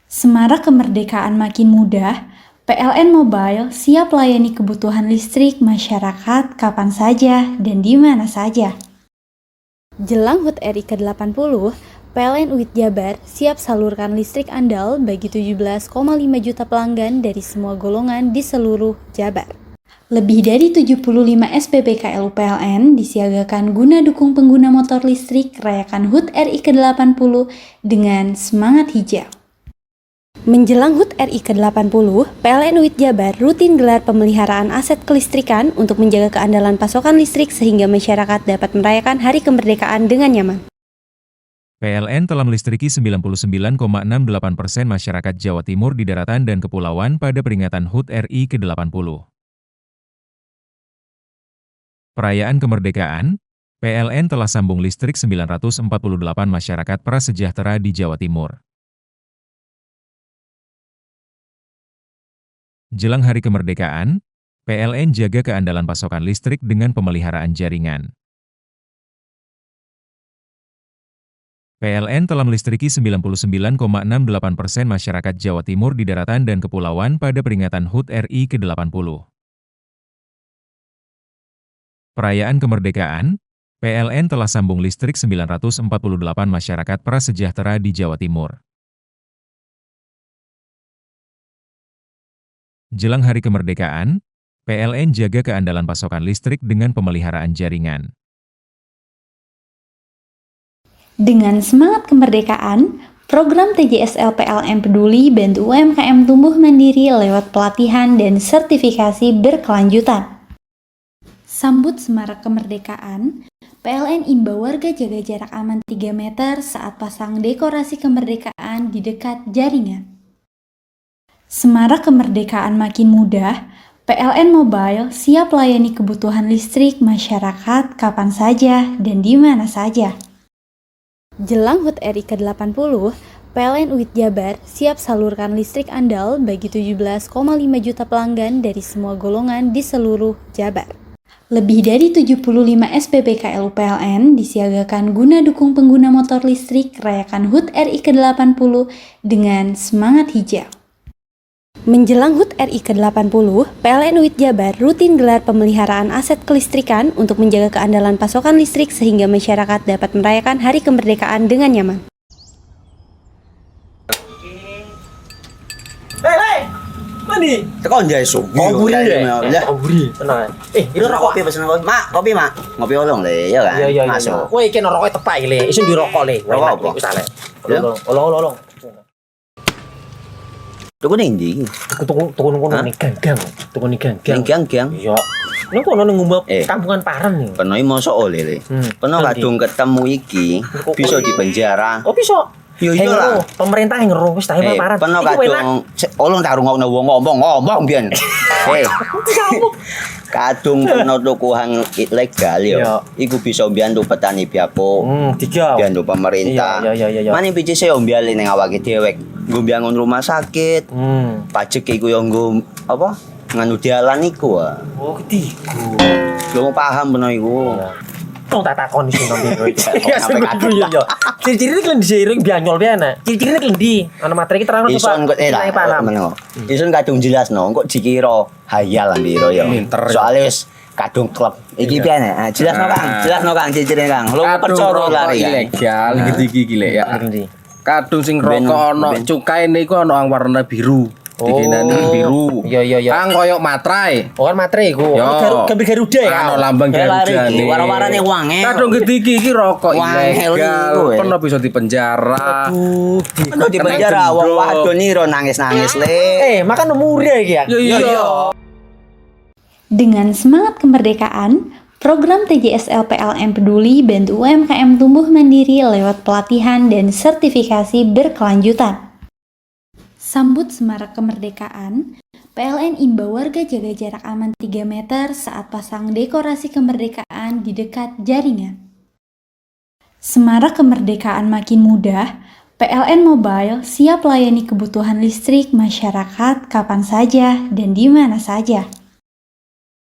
Semarak kemerdekaan makin mudah, PLN Mobile siap layani kebutuhan listrik masyarakat kapan saja dan di mana saja. Jelang HUT RI ke-80, PLN UIT Jabar siap salurkan listrik andal bagi 17,5 juta pelanggan dari semua golongan di seluruh Jabar. Lebih dari 75 SPBKL PLN disiagakan guna dukung pengguna motor listrik rayakan HUT RI ke-80 dengan semangat hijau. Menjelang HUT RI ke-80, PLN UIT Jabar rutin gelar pemeliharaan aset kelistrikan untuk menjaga keandalan pasokan listrik sehingga masyarakat dapat merayakan Hari Kemerdekaan dengan nyaman. PLN telah melistriki 99,68% masyarakat Jawa Timur di daratan dan kepulauan pada peringatan HUT RI ke-80. Perayaan kemerdekaan, PLN telah sambung listrik 948 masyarakat prasejahtera di Jawa Timur. Jelang Hari Kemerdekaan, PLN jaga keandalan pasokan listrik dengan pemeliharaan jaringan. PLN telah melistriki 99,68% masyarakat Jawa Timur di daratan dan kepulauan pada peringatan HUT RI ke-80. Perayaan kemerdekaan, PLN telah sambung listrik 948 masyarakat prasejahtera di Jawa Timur. Jelang Hari Kemerdekaan, PLN jaga keandalan pasokan listrik dengan pemeliharaan jaringan. Dengan semangat kemerdekaan, program TJSL PLN Peduli bantu UMKM tumbuh mandiri lewat pelatihan dan sertifikasi berkelanjutan. Sambut semarak kemerdekaan, PLN imbau warga jaga jarak aman 3 meter saat pasang dekorasi kemerdekaan di dekat jaringan. Semarak kemerdekaan makin mudah, PLN Mobile siap layani kebutuhan listrik masyarakat kapan saja dan di mana saja. Jelang HUT RI ke-80, PLN UIT Jabar siap salurkan listrik andal bagi 17,5 juta pelanggan dari semua golongan di seluruh Jabar. Lebih dari 75 SPBKL PLN disiagakan guna dukung pengguna motor listrik rayakan HUT RI ke-80 dengan semangat hijau. Menjelang HUT RI ke-80, PLN UIT Jabar rutin gelar pemeliharaan aset kelistrikan untuk menjaga keandalan pasokan listrik sehingga masyarakat dapat merayakan Hari Kemerdekaan dengan nyaman. Hei, mandi. Tekan jaya so. Koburi ya. Koburi. Tenang. Ini rokok kopi pesen kopi. Mak, kopi mak. Ngopi olong le, ya kan? Iya. Masuk. Woi, kena rokok tepak iki le. Isin dirokok le. Rokok apa? Wis ale. Olong. Tuku ning ndi? Tuku ning ganggang. Tuku ning ganggang. Ning ganggang? Iya. Ning kono ning ngumbab kampungan Paren nih. Peno mosok oleh le. Peno kadung ketemu iki bisa dipenjara. Oh, bisa. Yo iya lah. Pemerintah yang ngeru wis tahe Paren. Peno kadung olong tak rungokno wong ngomong biyen. Kadung peno tuku hang ilegal yo. Iku bisa mbiyantu petani biapo. Mbiyantu pemerintah. Iya. Mane pici se ombyale ning awake dhewek. Nggo mbiyangun rumah sakit. Pajak iku yo nggo apa? Nganu dalan iku. Oh, ketiku. Lu paham peno iku. Tong tak takon sing nang biro iki. Ya sebenarnya yo. Ciri-ciri iki diseiring bianyol piye ana. Ciri-cirine klendi. Ana materi iki terang Ison kok paham. Ison kadung jelasno kok dikira hayal lan biro yo. Soale wis kadung klub. Iki piye nek? Jelasno Kang ciri-cirine Kang. Lu percaya lari ilegal iki lek ya. Kadung sing rokok ana cukaine iku ana warna biru. Dikenani biru. Iya. Kang koyo materai. Oh kan materai iku. Gambar Garuda ya. Ana lambang Garuda. Warna-warnane wange. Kadung gede iki rokok ilegal. Pernah bisa dipenjara. Pernah dipenjara wong wadon niro nangis-nangis le. Makan umure iki ya. Iya. Dengan semangat kemerdekaan, program TJSL PLN Peduli bantu UMKM tumbuh mandiri lewat pelatihan dan sertifikasi berkelanjutan. Sambut semarak kemerdekaan, PLN imbau warga jaga jarak aman 3 meter saat pasang dekorasi kemerdekaan di dekat jaringan. Semarak kemerdekaan makin mudah, PLN Mobile siap layani kebutuhan listrik masyarakat kapan saja dan di mana saja.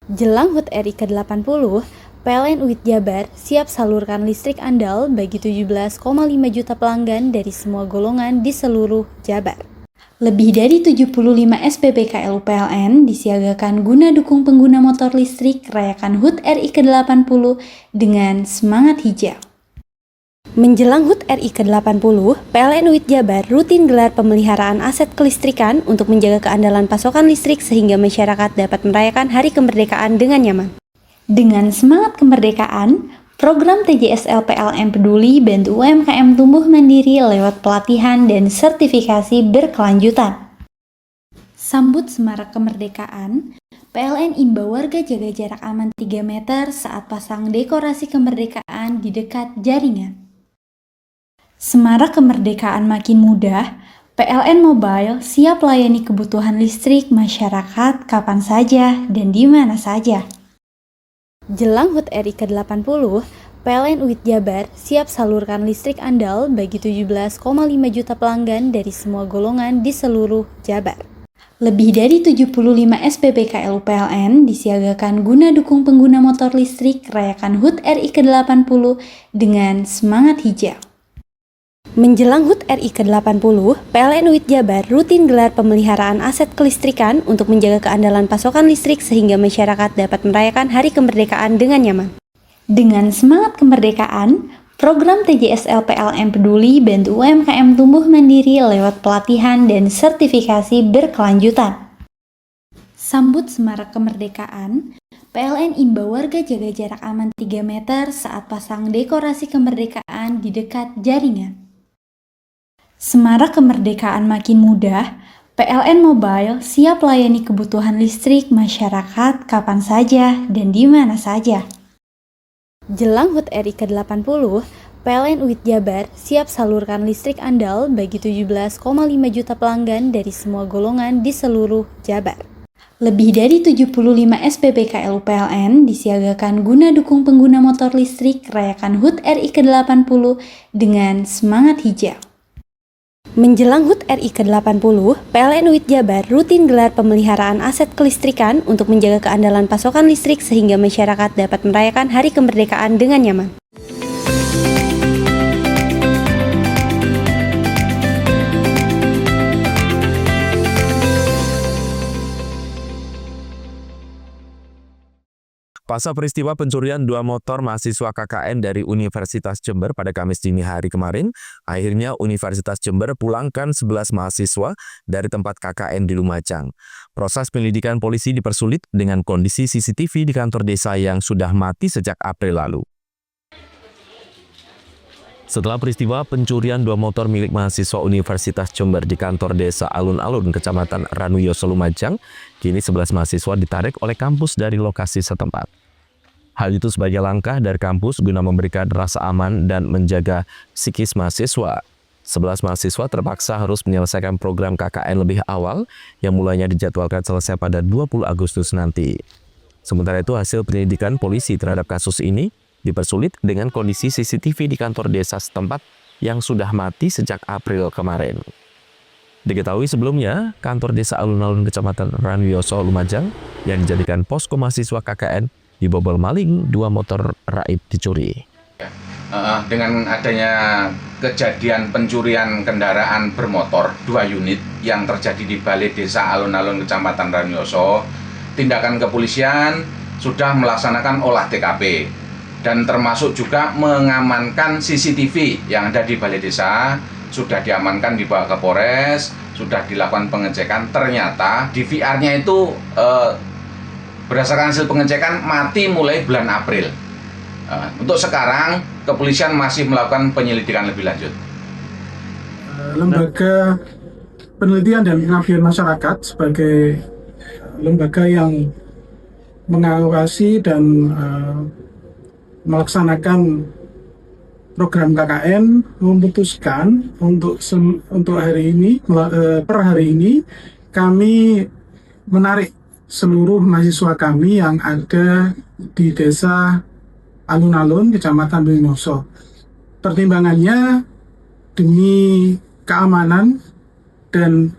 Jelang HUT RI ke-80, PLN UIT Jabar siap salurkan listrik andal bagi 17,5 juta pelanggan dari semua golongan di seluruh Jabar. Lebih dari 75 SPBKL PLN disiagakan guna dukung pengguna motor listrik rayakan HUT RI ke-80 dengan semangat hijau. Menjelang HUT RI ke-80, PLN UIT Jabar rutin gelar pemeliharaan aset kelistrikan untuk menjaga keandalan pasokan listrik sehingga masyarakat dapat merayakan Hari Kemerdekaan dengan nyaman. Dengan semangat kemerdekaan, program TJSL PLN Peduli bantu UMKM tumbuh mandiri lewat pelatihan dan sertifikasi berkelanjutan. Sambut semarak kemerdekaan, PLN imbau warga jaga jarak aman 3 meter saat pasang dekorasi kemerdekaan di dekat jaringan. Semarak kemerdekaan makin mudah, PLN Mobile siap layani kebutuhan listrik masyarakat kapan saja dan di mana saja. Jelang HUT RI ke-80, PLN UIT Jabar siap salurkan listrik andal bagi 17,5 juta pelanggan dari semua golongan di seluruh Jabar. Lebih dari 75 SPBKL PLN disiagakan guna dukung pengguna motor listrik rayakan HUT RI ke-80 dengan semangat hijau. Menjelang HUT RI ke-80, PLN UIT Jabar rutin gelar pemeliharaan aset kelistrikan untuk menjaga keandalan pasokan listrik sehingga masyarakat dapat merayakan Hari Kemerdekaan dengan nyaman. Dengan semangat kemerdekaan, program TJSL PLN Peduli bantu UMKM tumbuh mandiri lewat pelatihan dan sertifikasi berkelanjutan. Sambut semarak kemerdekaan, PLN imbau warga jaga jarak aman 3 meter saat pasang dekorasi kemerdekaan di dekat jaringan. Semarak kemerdekaan makin mudah, PLN Mobile siap layani kebutuhan listrik masyarakat kapan saja dan di mana saja. Jelang HUT RI ke-80, PLN UIT Jabar siap salurkan listrik andal bagi 17,5 juta pelanggan dari semua golongan di seluruh Jabar. Lebih dari 75 SPBKL PLN disiagakan guna dukung pengguna motor listrik rayakan HUT RI ke-80 dengan semangat hijau. Menjelang HUT RI ke-80, PLN UIT Jabar rutin gelar pemeliharaan aset kelistrikan untuk menjaga keandalan pasokan listrik sehingga masyarakat dapat merayakan Hari Kemerdekaan dengan nyaman. Pasca peristiwa pencurian 2 motor mahasiswa KKN dari Universitas Jember pada Kamis dini hari kemarin, akhirnya Universitas Jember pulangkan 11 mahasiswa dari tempat KKN di Lumajang. Proses penyelidikan polisi dipersulit dengan kondisi CCTV di kantor desa yang sudah mati sejak April lalu. Setelah peristiwa pencurian 2 motor milik mahasiswa Universitas Jember di kantor desa Alun-Alun, Kecamatan Ranuyoso, Lumajang, kini 11 mahasiswa ditarik oleh kampus dari lokasi setempat. Hal itu sebagai langkah dari kampus guna memberikan rasa aman dan menjaga psikis mahasiswa. 11 mahasiswa terpaksa harus menyelesaikan program KKN lebih awal yang mulanya dijadwalkan selesai pada 20 Agustus nanti. Sementara itu, hasil penyelidikan polisi terhadap kasus ini dipersulit dengan kondisi CCTV di kantor desa setempat yang sudah mati sejak April kemarin. Diketahui sebelumnya, kantor desa Alun-Alun Kecamatan Ranuyoso, Lumajang yang dijadikan posko mahasiswa KKN dibobol maling, 2 motor raib dicuri. Dengan adanya kejadian pencurian kendaraan bermotor 2 unit yang terjadi di Balai Desa Alun-Alun Kecamatan Ranuyoso, tindakan kepolisian sudah melaksanakan olah TKP. Dan termasuk juga mengamankan CCTV yang ada di Balai Desa, sudah diamankan dibawa ke Polres, sudah dilakukan pengecekan. Ternyata DVR-nya itu berdasarkan hasil pengecekan mati mulai bulan April. Untuk sekarang kepolisian masih melakukan penyelidikan lebih lanjut. Lembaga Penelitian dan Pengabdian Masyarakat sebagai lembaga yang mengawasi dan melaksanakan program KKN memutuskan untuk hari ini per hari ini kami menarik seluruh mahasiswa kami yang ada di Desa Alun-Alun Kecamatan Ranuyoso. Pertimbangannya demi keamanan dan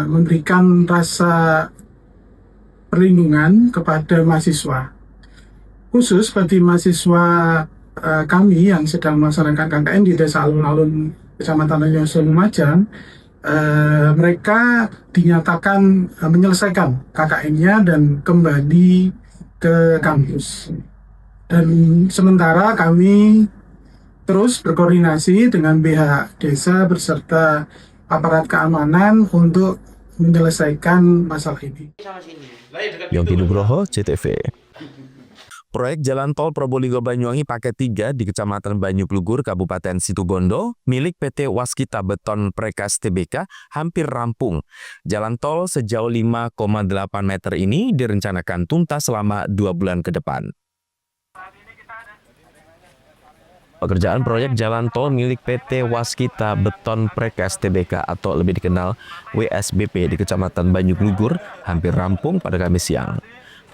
memberikan rasa perlindungan kepada mahasiswa. Khusus bagi mahasiswa kami yang sedang melaksanakan KKN di Desa Alun-Alun Kecamatan Ranuyoso, Lumajang, mereka dinyatakan menyelesaikan KKN-nya dan kembali ke kampus. Dan sementara kami terus berkoordinasi dengan pihak desa beserta aparat keamanan untuk menyelesaikan masalah ini. Yongki Nugroho, CTV. Proyek Jalan Tol Probolinggo-Banyuwangi Paket 3 di Kecamatan Banyuplugur, Kabupaten Situbondo, milik PT Waskita Beton Precast Tbk, hampir rampung. Jalan tol sejauh 5,8 meter ini direncanakan tuntas selama 2 bulan ke depan. Pekerjaan proyek jalan tol milik PT Waskita Beton Precast Tbk atau lebih dikenal WSBP di Kecamatan Banyuplugur hampir rampung pada Kamis siang.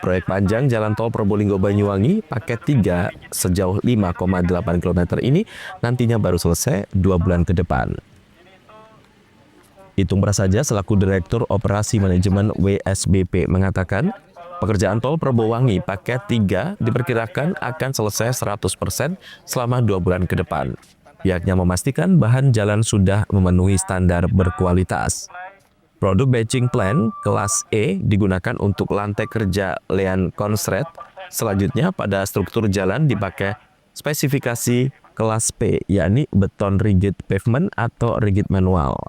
Proyek panjang Jalan Tol Probolinggo-Banyuwangi Paket 3 sejauh 5,8 km ini nantinya baru selesai 2 bulan ke depan. Hitung Prasaja selaku Direktur Operasi Manajemen WSBP mengatakan, pekerjaan tol Probowangi Paket 3 diperkirakan akan selesai 100% selama 2 bulan ke depan. Pihaknya memastikan bahan jalan sudah memenuhi standar berkualitas. Produk batching plan kelas E digunakan untuk lantai kerja Lean Konsret. Selanjutnya pada struktur jalan dipakai spesifikasi kelas P, yakni beton rigid pavement atau rigid manual.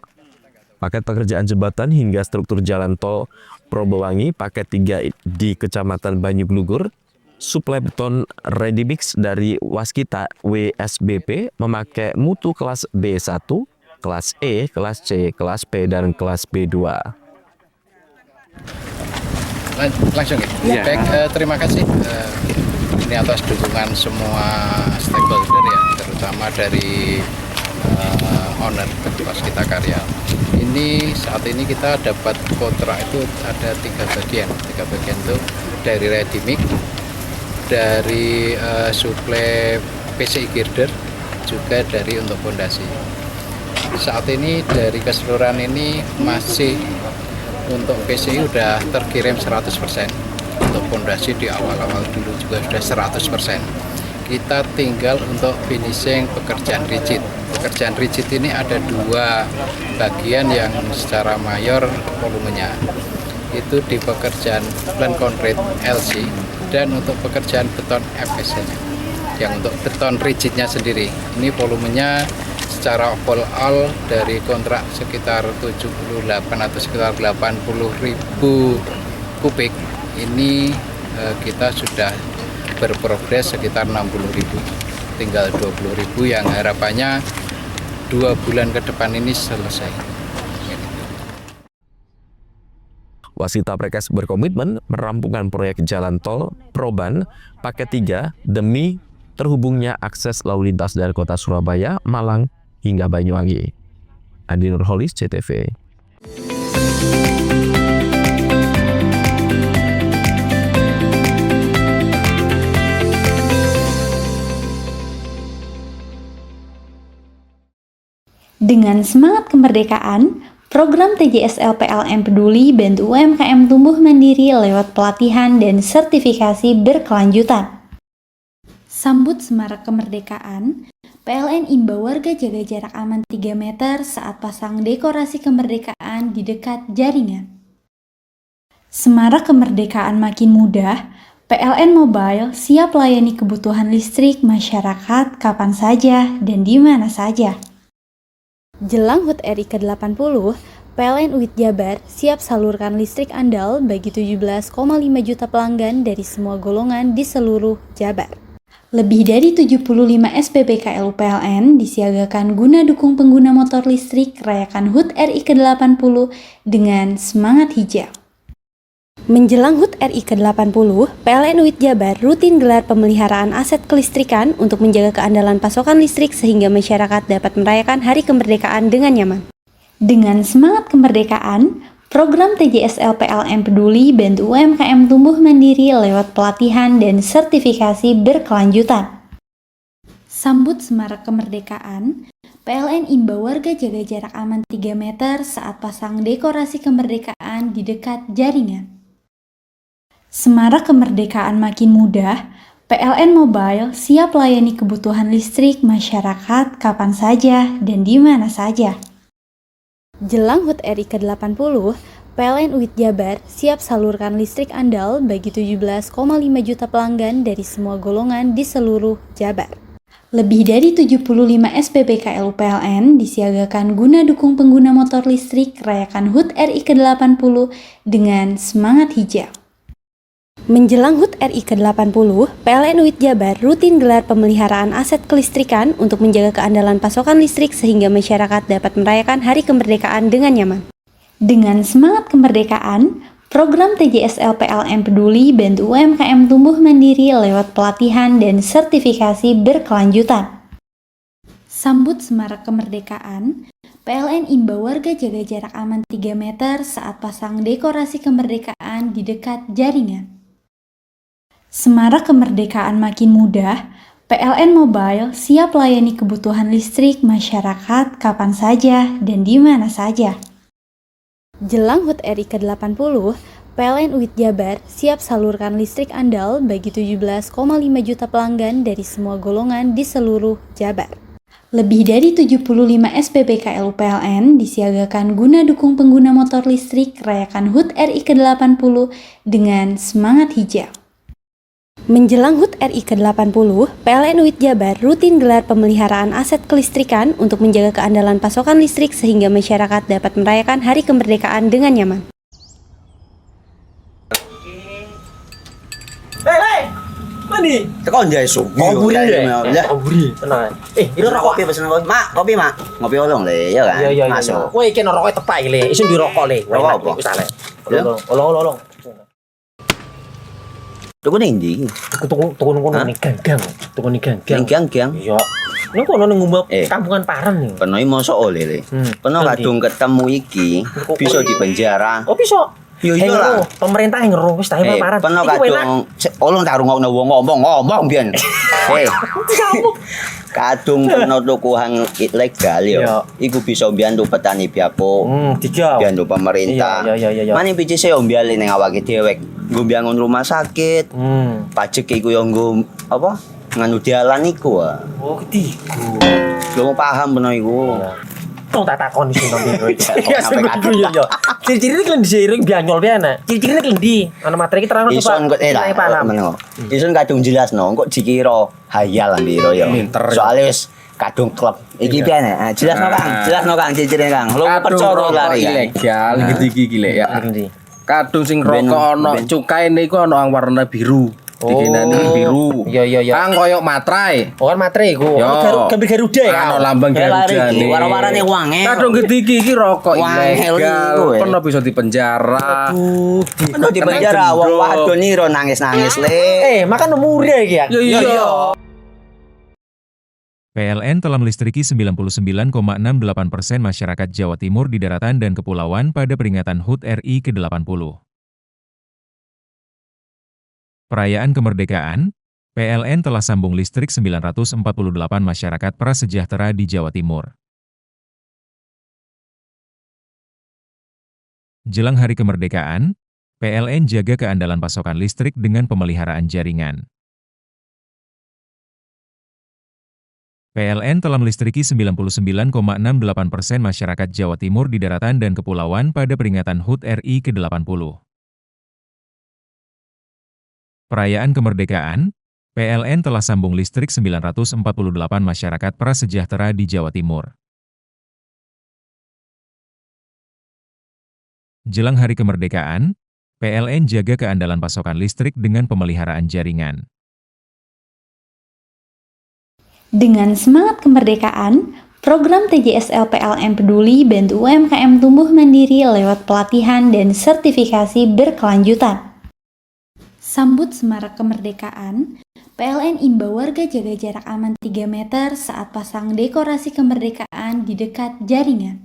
Paket pekerjaan jembatan hingga struktur jalan tol Probowangi Paket 3 di Kecamatan Banyuplugur, suplai beton ready mix dari Waskita WSBP memakai mutu kelas B1, kelas E, kelas C, kelas P, dan kelas B2. Langsung ya? Baik, terima kasih ini atas dukungan semua stakeholder ya, terutama dari owner Waskita Karya. Ini saat ini kita dapat kontrak itu ada 3 bagian. 3 bagian itu dari ready mix, dari suplai PCI girder, juga dari untuk fondasi. Saat ini dari keseluruhan ini masih untuk PCI udah terkirim 100%. Untuk fondasi di awal-awal dulu juga sudah 100%. Kita tinggal untuk finishing pekerjaan rigid. Pekerjaan rigid ini ada 2 bagian yang secara mayor volumenya. Itu di pekerjaan plan concrete LC dan untuk pekerjaan beton FS nya. Yang untuk beton rigidnya sendiri, ini volumenya secara overall dari kontrak sekitar 78 atau sekitar 80.000 kubik. Ini kita sudah berprogres sekitar 60.000, tinggal 20.000 yang harapannya 2 bulan ke depan ini selesai. Waskita Prekes berkomitmen merampungkan proyek jalan tol Proban paket 3 demi terhubungnya akses lalu lintas dari kota Surabaya, Malang, hingga Banyuwangi. Andi Nurholis, CTV. Dengan semangat kemerdekaan, program TJSL PLN Peduli bantu UMKM tumbuh mandiri lewat pelatihan dan sertifikasi berkelanjutan. Sambut semarak kemerdekaan, PLN imbau warga jaga jarak aman 3 meter saat pasang dekorasi kemerdekaan di dekat jaringan. Semarak kemerdekaan makin mudah, PLN Mobile siap layani kebutuhan listrik masyarakat kapan saja dan di mana saja. Jelang HUT RI ke-80, PLN UIT Jabar siap salurkan listrik andal bagi 17,5 juta pelanggan dari semua golongan di seluruh Jabar. Lebih dari 75 SPBKLU PLN disiagakan guna dukung pengguna motor listrik rayakan HUT RI ke-80 dengan semangat hijau. Menjelang HUT RI ke-80, PLN UIT Jabar rutin gelar pemeliharaan aset kelistrikan untuk menjaga keandalan pasokan listrik sehingga masyarakat dapat merayakan Hari Kemerdekaan dengan nyaman. Dengan semangat kemerdekaan, program TJSL PLN Peduli bantu UMKM tumbuh mandiri lewat pelatihan dan sertifikasi berkelanjutan. Sambut semarak kemerdekaan, PLN imbau warga jaga jarak aman 3 meter saat pasang dekorasi kemerdekaan di dekat jaringan. Semarak kemerdekaan makin mudah, PLN Mobile siap layani kebutuhan listrik masyarakat kapan saja dan di mana saja. Jelang HUT RI ke-80, PLN UIT Jabar siap salurkan listrik andal bagi 17,5 juta pelanggan dari semua golongan di seluruh Jabar. Lebih dari 75 SPBKLU PLN disiagakan guna dukung pengguna motor listrik rayakan HUT RI ke-80 dengan semangat hijau. Menjelang HUT RI ke-80, PLN UIT Jabar rutin gelar pemeliharaan aset kelistrikan untuk menjaga keandalan pasokan listrik sehingga masyarakat dapat merayakan Hari Kemerdekaan dengan nyaman. Dengan semangat kemerdekaan, program TJSL PLN Peduli bantu UMKM tumbuh mandiri lewat pelatihan dan sertifikasi berkelanjutan. Sambut semarak kemerdekaan, PLN imbau warga jaga jarak aman 3 meter saat pasang dekorasi kemerdekaan di dekat jaringan. Semarak kemerdekaan makin mudah, PLN Mobile siap layani kebutuhan listrik masyarakat kapan saja dan di mana saja. Jelang HUT RI ke-80, PLN UIT Jabar siap salurkan listrik andal bagi 17,5 juta pelanggan dari semua golongan di seluruh Jabar. Lebih dari 75 SPBKLU PLN disiagakan guna dukung pengguna motor listrik rayakan HUT RI ke-80 dengan semangat hijau. Menjelang HUT RI ke-80, PLN UIT Jabar rutin gelar pemeliharaan aset kelistrikan untuk menjaga keandalan pasokan listrik sehingga masyarakat dapat merayakan Hari Kemerdekaan dengan nyaman. Hei, mandi. Tekan jaya su. Ngoburi ya. Ngoburi, tenang. Ini rokok. Kopi pesen kopi. Mak, kopi mak. Ngopi olong le, ya kan? Iya. Masuk. Woi, kena rokok tepak le. Isun dirokok le. Rokok apa? Wis ale. Olong. Tuku ning ndi? Tuku ning ganggang. Ning ganggang. Iya. Nang kono nang ngumap kampungan Paren nih. Kono iki mosok oleh le. Kono kadung ketemu iki bisa dipenjara. Oh bisa. Yo iya lah. Pemerintah yang ngeru wis tahe Paren. Kono kadung olong tak rungokno wong ngomong biyen. Kadung kena tukuhan ilegal ya. Iku bisa mbiyantu petani biako. Mbiyantu pemerintah. Mane pici se ombyale ning awake dhewek. Nggo mbiyangun rumah sakit. Pajak iku yo nggo apa? Nganu dalan iku. Oh, ketiku. Lu paham bener iku. Tong tak takoni sing biro iki. Ya sampe yo. Ciri-cirine kan diseiring bianyol piye ana. Ciri-cirine klendi. Ana materi iki terang Pak. Ison kok meneng. Ison kadung jelasno kok dikira hayal biro yo. Soale wis kadung klub. Iki piye nek? Jelasno Kang. Jelasno Kang ciri-cirine Kang. Lu percaya lari. Ilegal iki lek ya. Kadung sing rokok ana cukaine iku ana warna biru. Dikenani biru. Iya. Kang koyo materai. Oh kan materai iku. Gambar Garuda ya. Ana lambang Garuda nih. Warna-warnane wange. Kadung iki rokok ilegal. Pernah bisa dipenjara. Pernah dipenjara wong wadon iro nangis-nangis le. Makan murah iki ya. Iya. PLN telah melistriki 99,68% masyarakat Jawa Timur di daratan dan kepulauan pada peringatan HUT RI ke-80. Perayaan kemerdekaan, PLN telah sambung listrik 948 masyarakat prasejahtera di Jawa Timur. Jelang hari kemerdekaan, PLN jaga keandalan pasokan listrik dengan pemeliharaan jaringan. PLN telah melistriki 99,68% masyarakat Jawa Timur di daratan dan kepulauan pada peringatan HUT RI ke-80. Perayaan kemerdekaan, PLN telah sambung listrik 948 masyarakat prasejahtera di Jawa Timur. Jelang hari kemerdekaan, PLN jaga keandalan pasokan listrik dengan pemeliharaan jaringan. Dengan semangat kemerdekaan, program TJSL PLN Peduli bantu UMKM tumbuh mandiri lewat pelatihan dan sertifikasi berkelanjutan. Sambut semarak kemerdekaan, PLN imbau warga jaga jarak aman 3 meter saat pasang dekorasi kemerdekaan di dekat jaringan.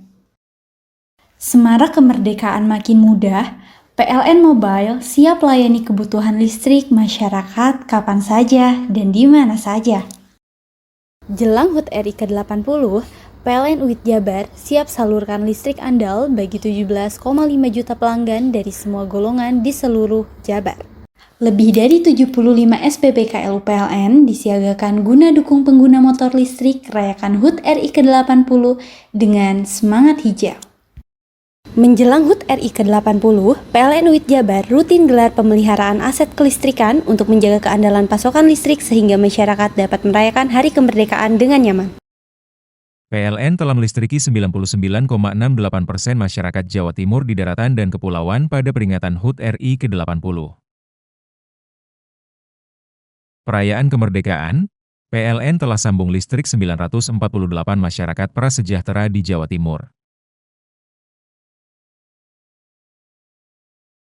Semarak kemerdekaan makin mudah, PLN Mobile siap layani kebutuhan listrik masyarakat kapan saja dan di mana saja. Jelang HUT RI ke-80, PLN UIT Jabar siap salurkan listrik andal bagi 17,5 juta pelanggan dari semua golongan di seluruh Jabar. Lebih dari 75 SPBKLU PLN disiagakan guna dukung pengguna motor listrik rayakan HUT RI ke-80 dengan semangat hijau. Menjelang HUT RI ke-80, PLN UIT Jabar rutin gelar pemeliharaan aset kelistrikan untuk menjaga keandalan pasokan listrik sehingga masyarakat dapat merayakan hari kemerdekaan dengan nyaman. PLN telah melistriki 99,68% masyarakat Jawa Timur di daratan dan kepulauan pada peringatan HUT RI ke-80. Perayaan kemerdekaan, PLN telah sambung listrik 948 masyarakat prasejahtera di Jawa Timur.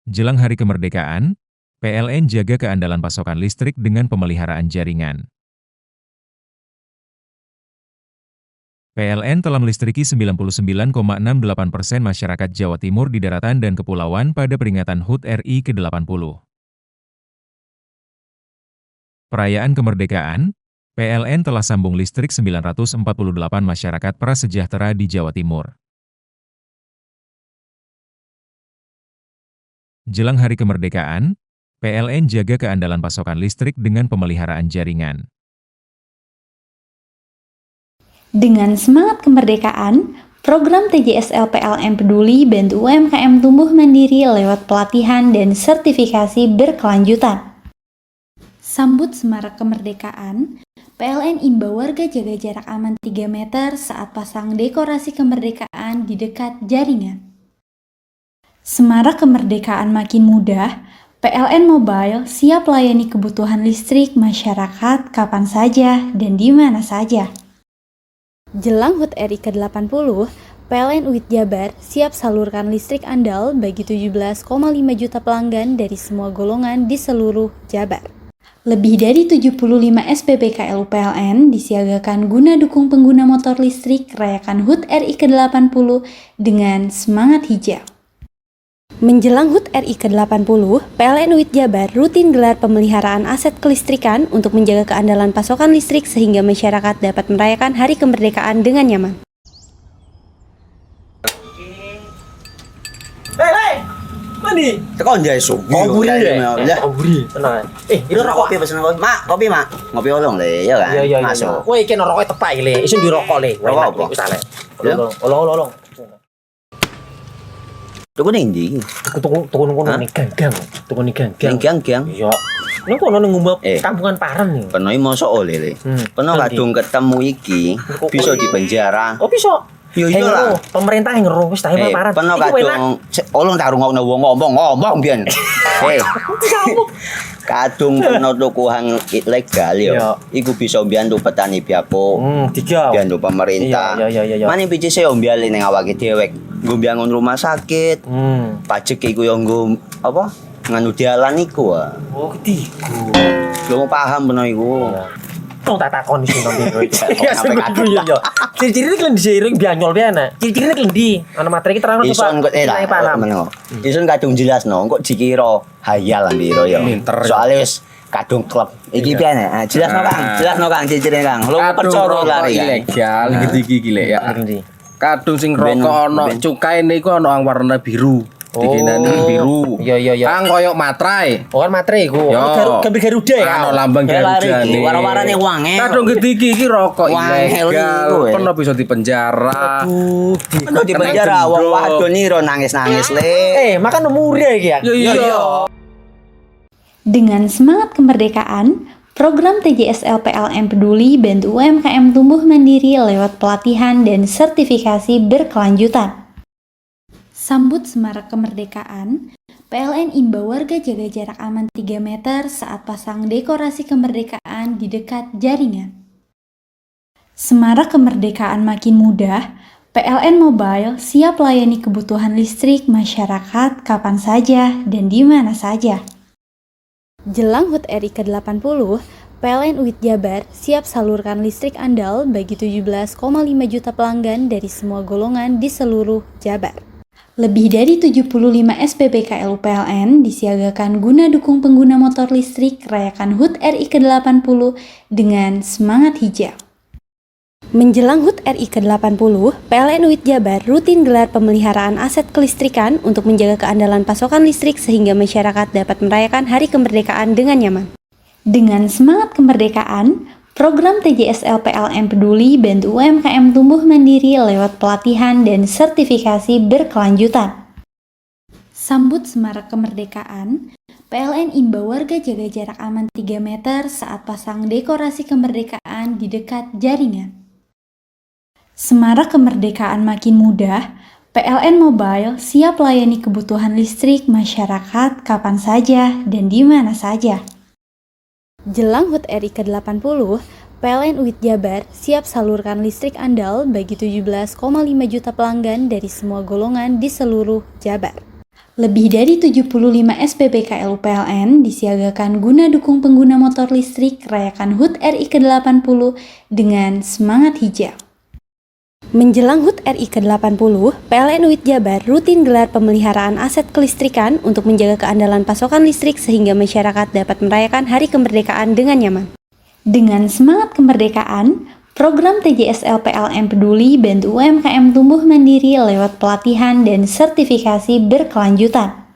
Jelang hari kemerdekaan, PLN jaga keandalan pasokan listrik dengan pemeliharaan jaringan. PLN telah melistriki 99,68% masyarakat Jawa Timur di daratan dan kepulauan pada peringatan HUT RI ke-80. Perayaan kemerdekaan, PLN telah sambung listrik 948 masyarakat prasejahtera di Jawa Timur. Jelang hari kemerdekaan, PLN jaga keandalan pasokan listrik dengan pemeliharaan jaringan. Dengan semangat kemerdekaan, program TJSL PLN Peduli bantu UMKM tumbuh mandiri lewat pelatihan dan sertifikasi berkelanjutan. Sambut semarak kemerdekaan, PLN imbau warga jaga jarak aman 3 meter saat pasang dekorasi kemerdekaan di dekat jaringan. Semarak kemerdekaan makin mudah, PLN Mobile siap layani kebutuhan listrik masyarakat kapan saja dan di mana saja. Jelang HUT RI ke-80, PLN UIT Jabar siap salurkan listrik andal bagi 17,5 juta pelanggan dari semua golongan di seluruh Jabar. Lebih dari 75 SPBKL PLN disiagakan guna dukung pengguna motor listrik rayakan HUT RI ke-80 dengan semangat hijau. Menjelang HUT RI ke-80, PLN UIT Jabar rutin gelar pemeliharaan aset kelistrikan untuk menjaga keandalan pasokan listrik sehingga masyarakat dapat merayakan Hari Kemerdekaan dengan nyaman. Mandi. Tekan jaya su. Kopi ya. Kopi. Tenang. Ini rokok kopi pesen kopi. Mak, kopi mak. Ngopi olong le, ya kan? Iya. Masuk. Woi, kena rokok tepak le. Isin dirokok le. Rokok apa? Wis ale. Olong. Tuku ning ndi? Tuku ngono ning gang. Tuku ning gang. Gang. Iya. Ning kono ning ngumbah kampungan Paren nih. Peno iki mosok oleh le. Peno kadung ketemu iki bisa dipenjara. Oh, bisa. Yo iya. Pemerintah yang ngeruh wis ta Paren. Peno kadung olong tak rungokno wong ngomong biyen. Kadung peno tuku hang ilegal yo. Iku bisa mbiyantu petani biako. Mbiyantu pemerintah. Iya. Mane picise yo mbiale ning awake dhewek. Nggo mbiangun rumah sakit. Pajak iku yo nggo apa? Nganu dalan iku. Oh, ketiku. Lu paham peno iku. Tong tak takoni sing nang biro iki. Ya sebenernya yo. Ciri-ciri iki diseiring bianyol piye ana. Ciri-cirine iki ndi? Ana materi iki terang Ison kok meneng. Ison kadung jelasno, kok dikira hayal biro yo. Soale wis kadung klub. Iki piye nek? Jelasno Kang ciri-cirine Kang. Lu percaya lari ilegal iki lek ya. Kadung sing rokok ana cukaine iku ana warna biru. Dikenani biru. Iya. Kang koyo materai. Oh kan materai iku. Gambar Garuda ya. Ana lambang Garuda iki. Warna-warnane wangi. Kadung iki rokok ilegal. Pernah bisa dipenjara. Pernah dipenjara wong wadon iro nangis-nangis le. Makan murah iki ya. Iya. Dengan semangat kemerdekaan, program TJSL PLN Peduli bantu UMKM tumbuh mandiri lewat pelatihan dan sertifikasi berkelanjutan. Sambut Semarak Kemerdekaan, PLN imbau warga jaga jarak aman 3 meter saat pasang dekorasi kemerdekaan di dekat jaringan. Semarak Kemerdekaan makin mudah, PLN Mobile siap layani kebutuhan listrik masyarakat kapan saja dan di mana saja. Jelang HUT RI ke-80, PLN UIT Jabar siap salurkan listrik andal bagi 17,5 juta pelanggan dari semua golongan di seluruh Jabar. Lebih dari 75 SPBKL PLN disiagakan guna dukung pengguna motor listrik rayakan HUT RI ke-80 dengan semangat hijau. Menjelang HUT RI ke-80, PLN UIT Jabar rutin gelar pemeliharaan aset kelistrikan untuk menjaga keandalan pasokan listrik sehingga masyarakat dapat merayakan Hari Kemerdekaan dengan nyaman. Dengan semangat kemerdekaan, program TJSL PLN Peduli bantu UMKM tumbuh mandiri lewat pelatihan dan sertifikasi berkelanjutan. Sambut Semarak Kemerdekaan, PLN imbau warga jaga jarak aman 3 meter saat pasang dekorasi kemerdekaan di dekat jaringan. Semarak Kemerdekaan makin mudah, PLN Mobile siap layani kebutuhan listrik masyarakat kapan saja dan di mana saja. Jelang HUT RI ke-80, PLN UIT Jabar siap salurkan listrik andal bagi 17,5 juta pelanggan dari semua golongan di seluruh Jabar. Lebih dari 75 SPBKL PLN disiagakan guna dukung pengguna motor listrik rayakan HUT RI ke-80 dengan semangat hijau. Menjelang HUT RI ke-80, PLN UIT Jabar rutin gelar pemeliharaan aset kelistrikan untuk menjaga keandalan pasokan listrik sehingga masyarakat dapat merayakan Hari Kemerdekaan dengan nyaman. Dengan semangat kemerdekaan, program TJSL PLN Peduli bantu UMKM tumbuh mandiri lewat pelatihan dan sertifikasi berkelanjutan.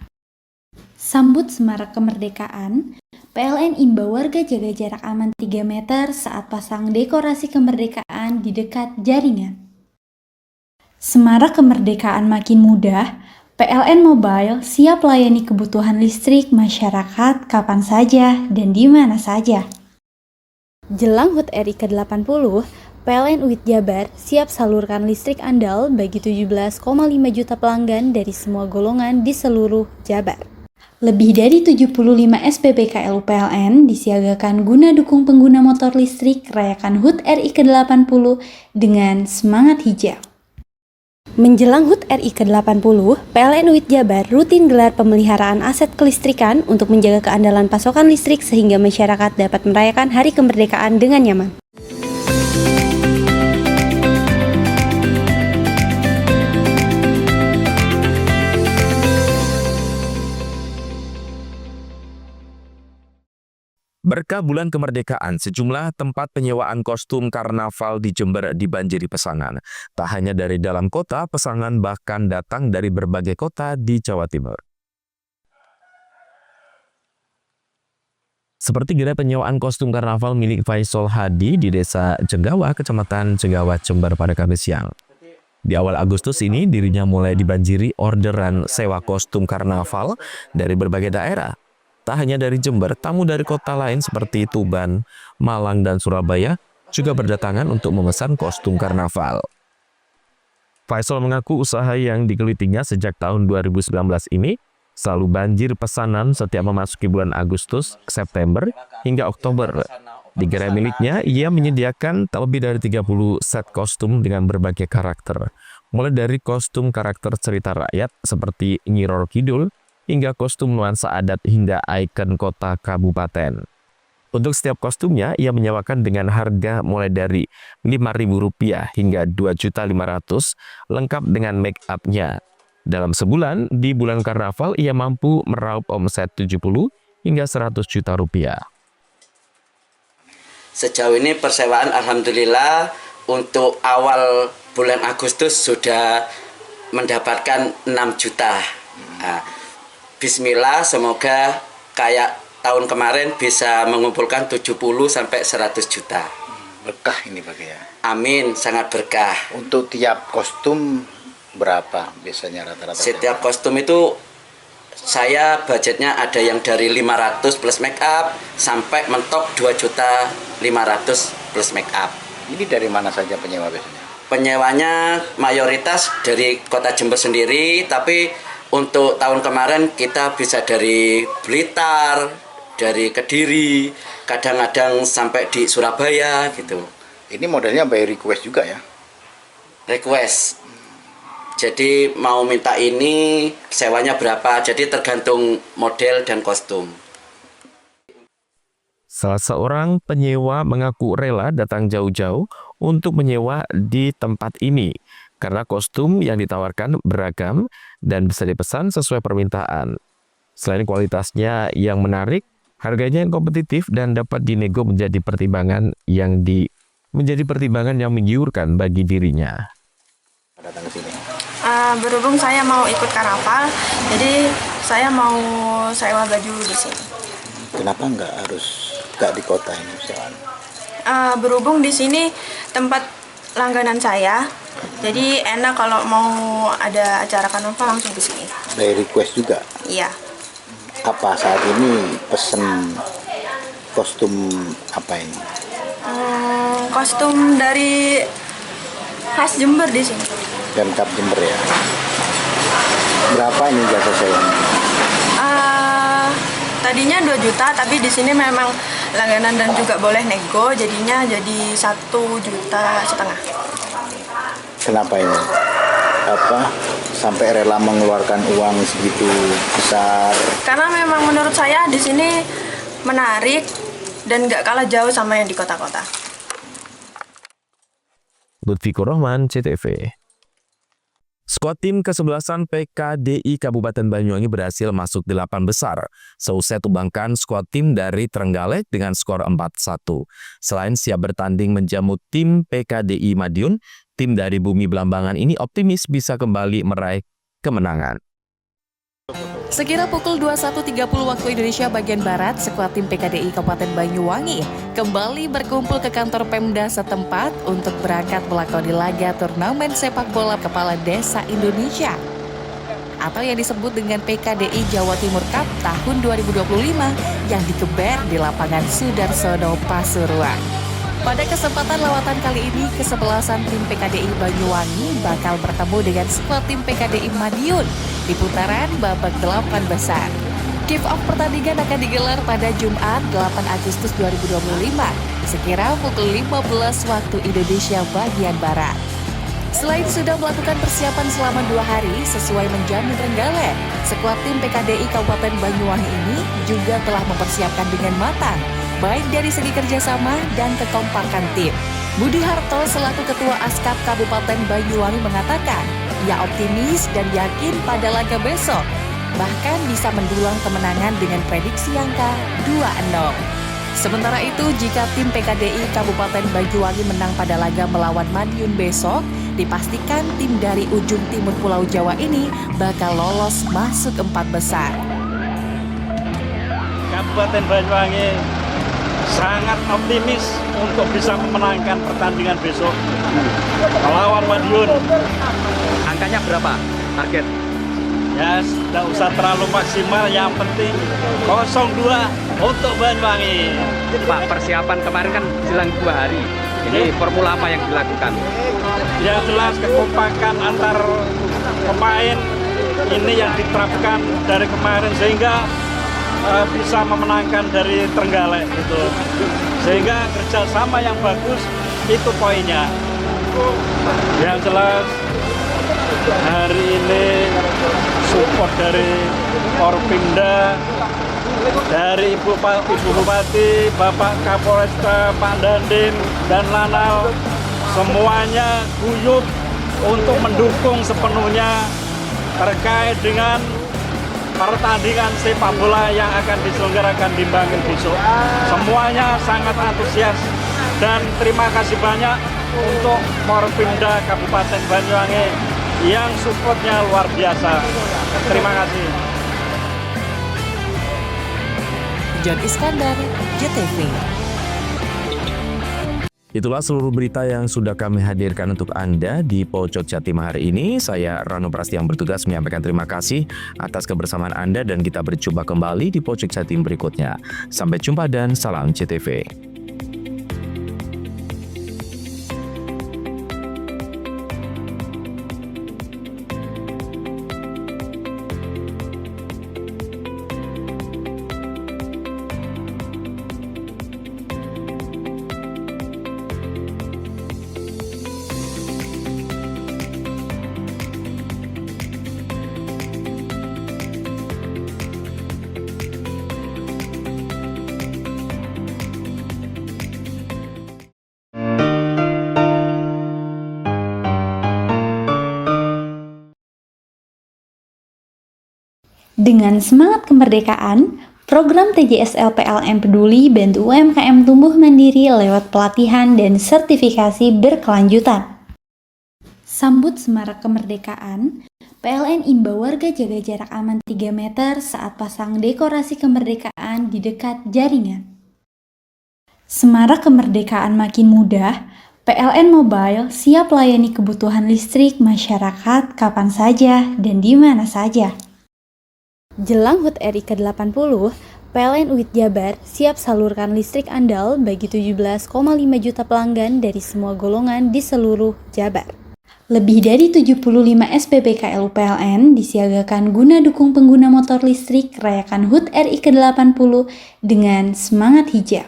Sambut Semarak Kemerdekaan, PLN imbau warga jaga jarak aman 3 meter saat pasang dekorasi kemerdekaan di dekat jaringan. Semarak Kemerdekaan makin mudah, PLN Mobile siap layani kebutuhan listrik masyarakat kapan saja dan di mana saja. Jelang HUT RI ke-80, PLN UIT Jabar siap salurkan listrik andal bagi 17,5 juta pelanggan dari semua golongan di seluruh Jabar. Lebih dari 75 SPBKL PLN disiagakan guna dukung pengguna motor listrik rayakan HUT RI ke-80 dengan semangat hijau. Menjelang HUT RI ke-80, PLN UIT Jabar rutin gelar pemeliharaan aset kelistrikan untuk menjaga keandalan pasokan listrik sehingga masyarakat dapat merayakan Hari Kemerdekaan dengan nyaman. Berkah bulan kemerdekaan, sejumlah tempat penyewaan kostum karnaval di Jember dibanjiri pesanan. Tak hanya dari dalam kota, pesanan bahkan datang dari berbagai kota di Jawa Timur. Seperti gerai penyewaan kostum karnaval milik Faisal Hadi di Desa Jenggawa, Kecamatan Jenggawa, Jember pada Kamis siang. Di awal Agustus ini, dirinya mulai dibanjiri orderan sewa kostum karnaval dari berbagai daerah. Tak hanya dari Jember, tamu dari kota lain seperti Tuban, Malang, dan Surabaya juga berdatangan untuk memesan kostum karnaval. Faisal mengaku usaha yang digelitinya sejak tahun 2019 ini selalu banjir pesanan setiap memasuki bulan Agustus, September, hingga Oktober. Di gerai miliknya, ia menyediakan tak lebih dari 30 set kostum dengan berbagai karakter. Mulai dari kostum karakter cerita rakyat seperti Nyi Roro Kidul, hingga kostum nuansa adat hingga ikon kota kabupaten. Untuk setiap kostumnya, ia menyewakan dengan harga mulai dari Rp5.000 hingga Rp2.500.000, lengkap dengan make up-nya. Dalam sebulan, di bulan karnaval, ia mampu meraup omset 70 hingga 100 juta rupiah. Sejauh ini persewaan alhamdulillah untuk awal bulan Agustus sudah mendapatkan 6 juta. Bismillah, semoga kayak tahun kemarin bisa mengumpulkan 70 sampai 100 juta. Berkah ini Pak ya. Amin, sangat berkah. Untuk tiap kostum berapa biasanya rata-rata? Setiap kostum itu saya budgetnya ada yang dari 500 plus make up sampai mentok 2.500.000 plus make up. Ini dari mana saja penyewa biasanya? Penyewanya mayoritas dari kota Jember sendiri, tapi untuk tahun kemarin kita bisa dari Blitar, dari Kediri, kadang-kadang sampai di Surabaya gitu. Ini modelnya by request juga ya? Request. Jadi mau minta ini, sewanya berapa, jadi tergantung model dan kostum. Salah seorang penyewa mengaku rela datang jauh-jauh untuk menyewa di tempat ini, karena kostum yang ditawarkan beragam dan bisa dipesan sesuai permintaan. Selain kualitasnya yang menarik, harganya yang kompetitif dan dapat dinego menjadi pertimbangan yang menggiurkan bagi dirinya. Berhubung saya mau ikut karnaval, jadi saya mau sewa baju di sini. Kenapa nggak di kota ini sewaan? Berhubung di sini tempat langganan saya, jadi enak kalau mau ada acara karnaval langsung di sini. By request juga? Iya. Apa saat ini pesen kostum apa ini? Kostum dari khas Jember di sini. Pemkab Jember ya. Berapa ini jasa sewanya? Tadinya 2 juta, tapi di sini memang langganan dan juga boleh nego, jadinya jadi 1,5 juta. Kenapa ini? Sampai rela mengeluarkan uang segitu besar? Karena memang menurut saya di sini menarik dan nggak kalah jauh sama yang di kota-kota. Lutfikur Rahman, CTV. Skuad tim kesebelasan PKDI Kabupaten Banyuwangi berhasil masuk 8 besar seusai tumbangkan skuad tim dari Trenggalek dengan skor 4-1. Selain siap bertanding menjamu tim PKDI Madiun, tim dari Bumi Belambangan ini optimis bisa kembali meraih kemenangan. Sekira pukul 21.30 waktu Indonesia bagian Barat, skuad tim PKDI Kabupaten Banyuwangi kembali berkumpul ke kantor Pemda setempat untuk berangkat melakoni laga turnamen sepak bola Kepala Desa Indonesia atau yang disebut dengan PKDI Jawa Timur Cup tahun 2025 yang dikeber di lapangan Sudarsono Pasuruan. Pada kesempatan lawatan kali ini, kesebelasan tim PKDI Banyuwangi bakal bertemu dengan skuad tim PKDI Madiun di putaran babak 8 besar. Kick-off pertandingan akan digelar pada Jumat 8 Agustus 2025, sekira pukul 15 waktu Indonesia bagian Barat. Selain sudah melakukan persiapan selama 2 hari sesuai menjamin Trenggalek, skuad tim PKDI Kabupaten Banyuwangi ini juga telah mempersiapkan dengan matang, baik dari segi kerjasama dan kekompakan tim. Budi Harto selaku Ketua Askap Kabupaten Banyuwangi mengatakan, ia optimis dan yakin pada laga besok, bahkan bisa mendulang kemenangan dengan prediksi angka 2-0. Sementara itu, jika tim PKDI Kabupaten Banyuwangi menang pada laga melawan Madiun besok, dipastikan tim dari ujung timur Pulau Jawa ini bakal lolos masuk 4 besar. Kabupaten Banyuwangi sangat optimis untuk bisa memenangkan pertandingan besok melawan Madiun. Angkanya berapa target? Ya, tidak usah terlalu maksimal, yang penting 0-2 untuk Banyuwangi. Pak, persiapan kemarin kan jelang 2 hari. Ini formula apa yang dilakukan? Ya jelas kekompakan antar pemain ini yang diterapkan dari kemarin sehingga bisa memenangkan dari Trenggalek gitu. Sehingga kerjasama yang bagus itu poinnya. Yang jelas hari ini support dari Porpimda, dari Ibu Bupati, Bapak Kapolresta, Pak Dandim, dan Lanal, semuanya guyup untuk mendukung sepenuhnya terkait dengan pertandingan sepak bola yang akan diselenggarakan di Bangil besok. Semuanya sangat antusias dan terima kasih banyak untuk Porpimda Kabupaten Banyuwangi yang supportnya luar biasa. Terima kasih. John Iskandar, JTV. Itulah seluruh berita yang sudah kami hadirkan untuk Anda di Pojok Jatim hari ini. Saya Rano Prasti yang bertugas menyampaikan terima kasih atas kebersamaan Anda dan kita berjumpa kembali di Pojok Jatim berikutnya. Sampai jumpa dan salam JTV. Dengan semangat kemerdekaan, program TJSL PLN Peduli bantu UMKM tumbuh mandiri lewat pelatihan dan sertifikasi berkelanjutan. Sambut semarak kemerdekaan, PLN imbau warga jaga jarak aman 3 meter saat pasang dekorasi kemerdekaan di dekat jaringan. Semarak kemerdekaan makin mudah, PLN Mobile siap layani kebutuhan listrik masyarakat kapan saja dan di mana saja. Jelang HUT RI ke-80, PLN UIT Jabar siap salurkan listrik andal bagi 17,5 juta pelanggan dari semua golongan di seluruh Jabar. Lebih dari 75 SPBKLU PLN disiagakan guna dukung pengguna motor listrik rayakan HUT RI ke-80 dengan semangat hijau.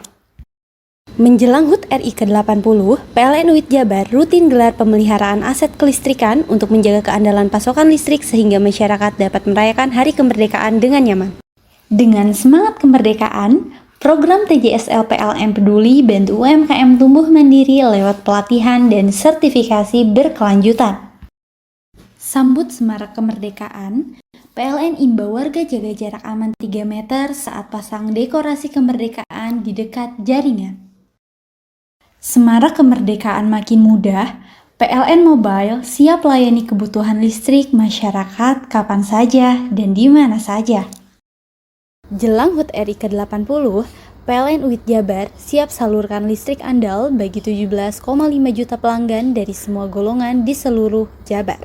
Menjelang HUT RI ke-80, PLN UIT Jabar rutin gelar pemeliharaan aset kelistrikan untuk menjaga keandalan pasokan listrik sehingga masyarakat dapat merayakan Hari Kemerdekaan dengan nyaman. Dengan semangat kemerdekaan, program TJSL PLN Peduli bantu UMKM tumbuh mandiri lewat pelatihan dan sertifikasi berkelanjutan. Sambut semarak kemerdekaan, PLN imbau warga jaga jarak aman 3 meter saat pasang dekorasi kemerdekaan di dekat jaringan. Semarak kemerdekaan makin mudah, PLN Mobile siap layani kebutuhan listrik masyarakat kapan saja dan di mana saja. Jelang HUT RI ke-80, PLN UIT Jabar siap salurkan listrik andal bagi 17,5 juta pelanggan dari semua golongan di seluruh Jabar.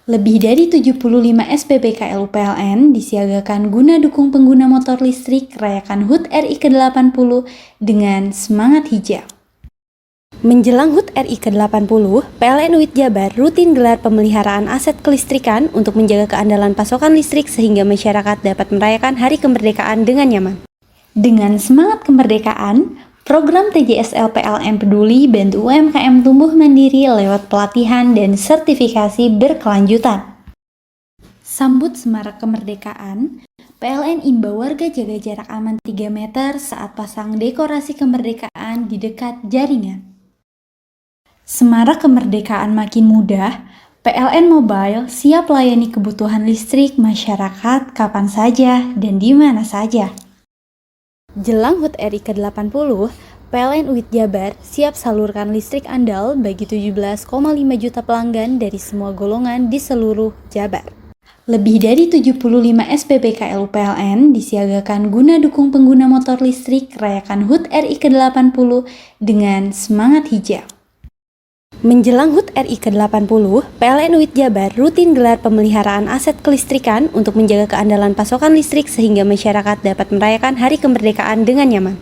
Lebih dari 75 SPBKLU PLN disiagakan guna dukung pengguna motor listrik rayakan HUT RI ke-80 dengan semangat hijau. Menjelang HUT RI ke-80, PLN UIT Jabar rutin gelar pemeliharaan aset kelistrikan untuk menjaga keandalan pasokan listrik sehingga masyarakat dapat merayakan Hari Kemerdekaan dengan nyaman. Dengan semangat kemerdekaan, Program TJSL PLN Peduli bantu UMKM tumbuh mandiri lewat pelatihan dan sertifikasi berkelanjutan. Sambut Semarak Kemerdekaan, PLN imbau warga jaga jarak aman 3 meter saat pasang dekorasi kemerdekaan di dekat jaringan. Semarak Kemerdekaan makin mudah, PLN Mobile siap layani kebutuhan listrik masyarakat kapan saja dan di mana saja. Jelang HUT RI ke-80, PLN UIT Jabar siap salurkan listrik andal bagi 17,5 juta pelanggan dari semua golongan di seluruh Jabar. Lebih dari 75 SPBKLU PLN disiagakan guna dukung pengguna motor listrik rayakan HUT RI ke-80 dengan semangat hijau. Menjelang HUT RI ke-80, PLN UIT Jabar rutin gelar pemeliharaan aset kelistrikan untuk menjaga keandalan pasokan listrik sehingga masyarakat dapat merayakan Hari Kemerdekaan dengan nyaman.